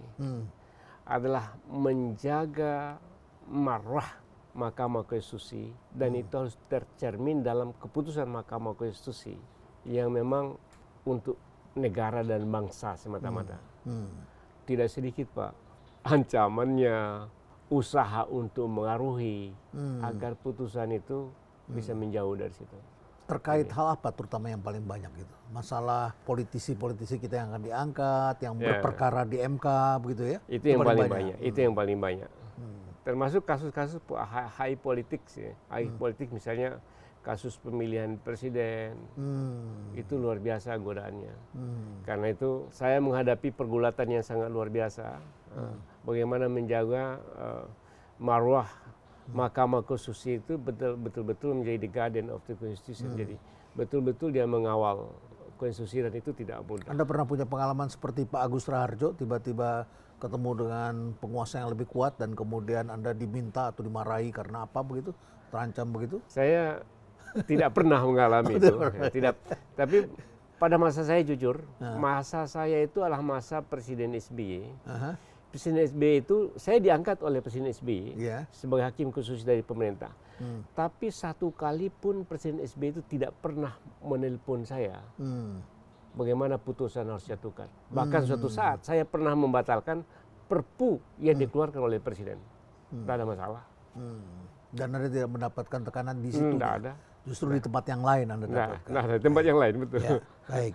[SPEAKER 2] adalah menjaga marwah Mahkamah Konstitusi dan itu harus tercermin dalam keputusan Mahkamah Konstitusi yang memang untuk negara dan bangsa semata-mata. Tidak sedikit Pak ancamannya, usaha untuk mengaruhi agar putusan itu bisa menjauh dari situ.
[SPEAKER 1] Terkait hal apa terutama yang paling banyak gitu? Masalah politisi-politisi kita yang akan diangkat, yang berperkara di MK begitu ya?
[SPEAKER 2] Itu yang paling banyak. Itu yang paling banyak. Termasuk kasus-kasus high politics ya. High politik misalnya kasus pemilihan presiden. Itu luar biasa godaannya. Karena itu saya menghadapi pergulatan yang sangat luar biasa. Bagaimana menjaga marwah Mahkamah Konstitusi itu betul-betul menjadi the guardian of the Constitution. Jadi betul-betul dia mengawal konstitusi dan itu tidak mudah.
[SPEAKER 1] Anda pernah punya pengalaman seperti Pak Agus Raharjo, tiba-tiba ketemu dengan penguasa yang lebih kuat dan kemudian Anda diminta atau dimarahi karena apa begitu? Terancam begitu?
[SPEAKER 2] Saya tidak pernah mengalami itu. Ya, tidak. Tapi pada masa saya jujur, masa saya itu adalah masa Presiden SBY. Presiden SBY itu, saya diangkat oleh Presiden SBY sebagai hakim khusus dari pemerintah. Tapi satu kali pun Presiden SBY itu tidak pernah menelpon saya. Bagaimana putusan harus dijatuhkan. Bahkan suatu saat saya pernah membatalkan perpu yang dikeluarkan oleh Presiden. Tidak ada masalah.
[SPEAKER 1] Dan Anda tidak mendapatkan tekanan di situ?
[SPEAKER 2] Tidak ada.
[SPEAKER 1] Justru di tempat yang lain Anda dapatkan?
[SPEAKER 2] Nah, di tempat yang lain, betul.
[SPEAKER 1] Ya, baik.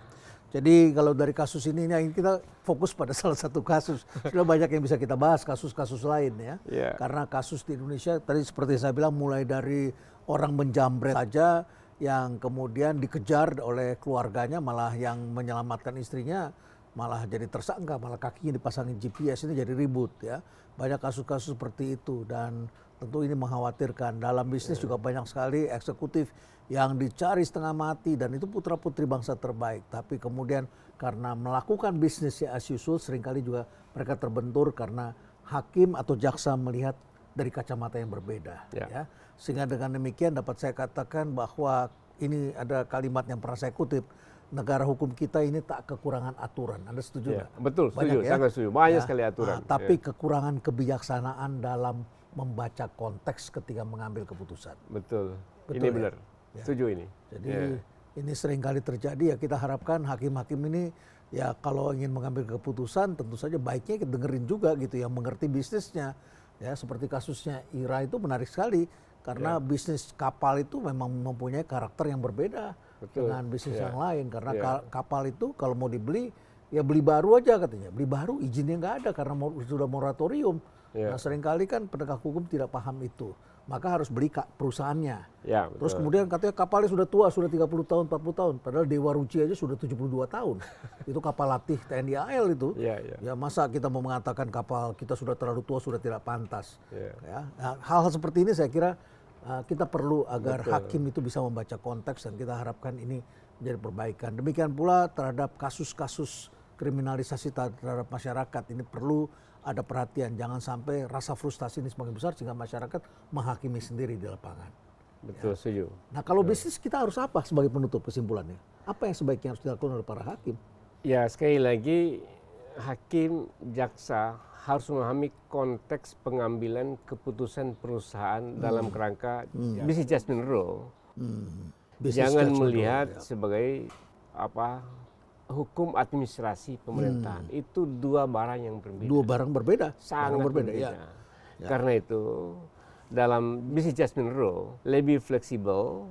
[SPEAKER 1] Jadi kalau dari kasus ini kita fokus pada salah satu kasus. Sudah banyak yang bisa kita bahas, kasus-kasus lain ya. Karena kasus di Indonesia tadi seperti saya bilang mulai dari orang menjamret saja yang kemudian dikejar oleh keluarganya, malah yang menyelamatkan istrinya malah jadi tersangka, malah kakinya dipasangin GPS, ini jadi ribut ya. Banyak kasus-kasus seperti itu dan tentu ini mengkhawatirkan. Dalam bisnis juga banyak sekali eksekutif yang dicari setengah mati dan itu putra-putri bangsa terbaik. Tapi kemudian karena melakukan bisnis as usual seringkali juga mereka terbentur karena hakim atau jaksa melihat dari kacamata yang berbeda. Ya. Sehingga dengan demikian dapat saya katakan bahwa ini ada kalimat yang pernah saya kutip, negara hukum kita ini tak kekurangan aturan. Anda setuju nggak?
[SPEAKER 2] Betul, setuju,
[SPEAKER 1] Banyak,
[SPEAKER 2] sangat setuju. Banyak sekali aturan.
[SPEAKER 1] Tapi kekurangan kebijaksanaan dalam membaca konteks ketika mengambil keputusan.
[SPEAKER 2] Betul
[SPEAKER 1] Betul
[SPEAKER 2] ini
[SPEAKER 1] ya?
[SPEAKER 2] benar. Setuju ini.
[SPEAKER 1] Jadi ini seringkali terjadi ya, kita harapkan hakim-hakim ini ya kalau ingin mengambil keputusan tentu saja baiknya kita dengerin juga gitu yang mengerti bisnisnya. Ya seperti kasusnya Ira itu menarik sekali karena bisnis kapal itu memang mempunyai karakter yang berbeda dengan bisnis yang lain karena kapal itu kalau mau dibeli ya beli baru aja katanya. Beli baru izinnya nggak ada karena sudah moratorium. Nah seringkali kan penegak hukum tidak paham itu. Maka harus beli perusahaannya. Terus kemudian katanya kapalnya sudah tua, sudah 30 tahun, 40 tahun. Padahal Dewa Ruci aja sudah 72 tahun. Itu kapal latih TNI AL itu. Ya masa kita mau mengatakan kapal kita sudah terlalu tua, sudah tidak pantas. Ya. Nah, hal-hal seperti ini saya kira kita perlu agar hakim itu bisa membaca konteks dan kita harapkan ini menjadi perbaikan. Demikian pula terhadap kasus-kasus kriminalisasi terhadap masyarakat ini perlu ada perhatian, jangan sampai rasa frustasi ini semakin besar sehingga masyarakat menghakimi sendiri di lapangan.
[SPEAKER 2] Betul, setuju.
[SPEAKER 1] Nah kalau bisnis kita harus apa sebagai penutup kesimpulannya? Apa yang sebaiknya harus dilakukan oleh para hakim?
[SPEAKER 2] Ya sekali lagi hakim, jaksa harus memahami konteks pengambilan keputusan perusahaan dalam kerangka business judgment rule. Jangan melihat sebagai hukum administrasi pemerintahan. Itu dua barang yang berbeda.
[SPEAKER 1] Dua barang berbeda.
[SPEAKER 2] Sangat berbeda. Karena itu dalam business judgment rule lebih fleksibel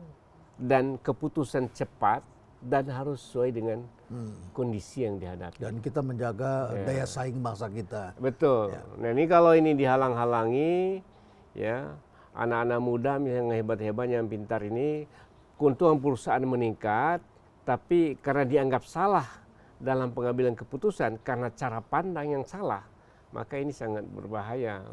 [SPEAKER 2] dan keputusan cepat dan harus sesuai dengan kondisi yang dihadapi.
[SPEAKER 1] Dan kita menjaga daya saing bangsa kita.
[SPEAKER 2] Betul. Nah ini kalau ini dihalang-halangi, ya anak-anak muda misalnya hebat-hebat yang pintar ini, keuntungan perusahaan meningkat, tapi karena dianggap salah dalam pengambilan keputusan karena cara pandang yang salah, maka ini sangat berbahaya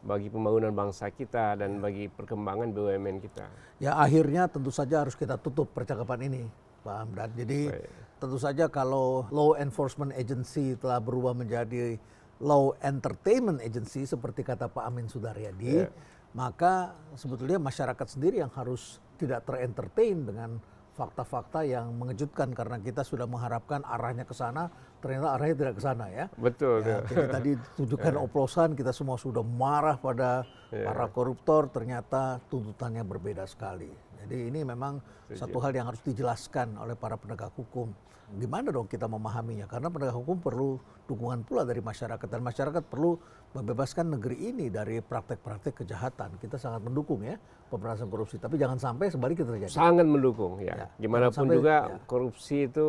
[SPEAKER 2] bagi pembangunan bangsa kita dan bagi perkembangan BUMN kita. Ya
[SPEAKER 1] akhirnya tentu saja harus kita tutup percakapan ini, Pak Hamdan. Jadi tentu saja kalau law enforcement agency telah berubah menjadi law entertainment agency seperti kata Pak Amin Sudaryadi, maka sebetulnya masyarakat sendiri yang harus tidak terentertain dengan fakta-fakta yang mengejutkan karena kita sudah mengharapkan arahnya ke sana, ternyata arahnya tidak ke sana ya.
[SPEAKER 2] Betul.
[SPEAKER 1] Ya, jadi tadi tunjukkan oplosan, kita semua sudah marah pada para koruptor, ternyata tuntutannya berbeda sekali. Jadi ini memang satu hal yang harus dijelaskan oleh para penegak hukum. Gimana dong kita memahaminya? Karena penegak hukum perlu dukungan pula dari masyarakat dan masyarakat perlu membebaskan negeri ini dari praktek-praktek kejahatan. Kita sangat mendukung ya pemberantasan korupsi, tapi jangan sampai sebaliknya terjadi.
[SPEAKER 2] Sangat mendukung ya.
[SPEAKER 1] Ya,
[SPEAKER 2] Gimana
[SPEAKER 1] jangan
[SPEAKER 2] pun
[SPEAKER 1] sampai,
[SPEAKER 2] juga
[SPEAKER 1] ya.
[SPEAKER 2] korupsi itu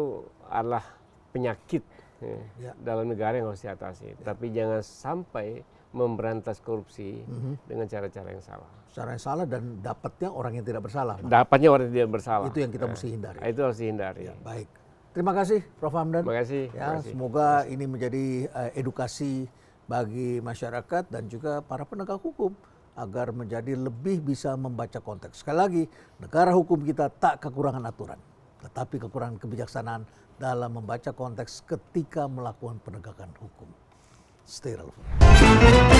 [SPEAKER 2] adalah penyakit
[SPEAKER 1] Ya.
[SPEAKER 2] dalam negara yang harus diatasi. Tapi jangan sampai memberantas korupsi dengan cara-cara yang salah.
[SPEAKER 1] Secara yang salah dan dapatnya orang yang tidak bersalah. Pak.
[SPEAKER 2] Dapatnya orang yang tidak bersalah.
[SPEAKER 1] Itu yang kita mesti hindari.
[SPEAKER 2] Itu harus dihindari.
[SPEAKER 1] Ya, baik. Terima kasih Prof. Hamdan.
[SPEAKER 2] Terima kasih.
[SPEAKER 1] Ya,
[SPEAKER 2] Terima kasih.
[SPEAKER 1] semoga ini menjadi edukasi bagi masyarakat dan juga para penegak hukum agar menjadi lebih bisa membaca konteks. Sekali lagi, negara hukum kita tak kekurangan aturan, tetapi kekurangan kebijaksanaan dalam membaca konteks ketika melakukan penegakan hukum. Stay relevan.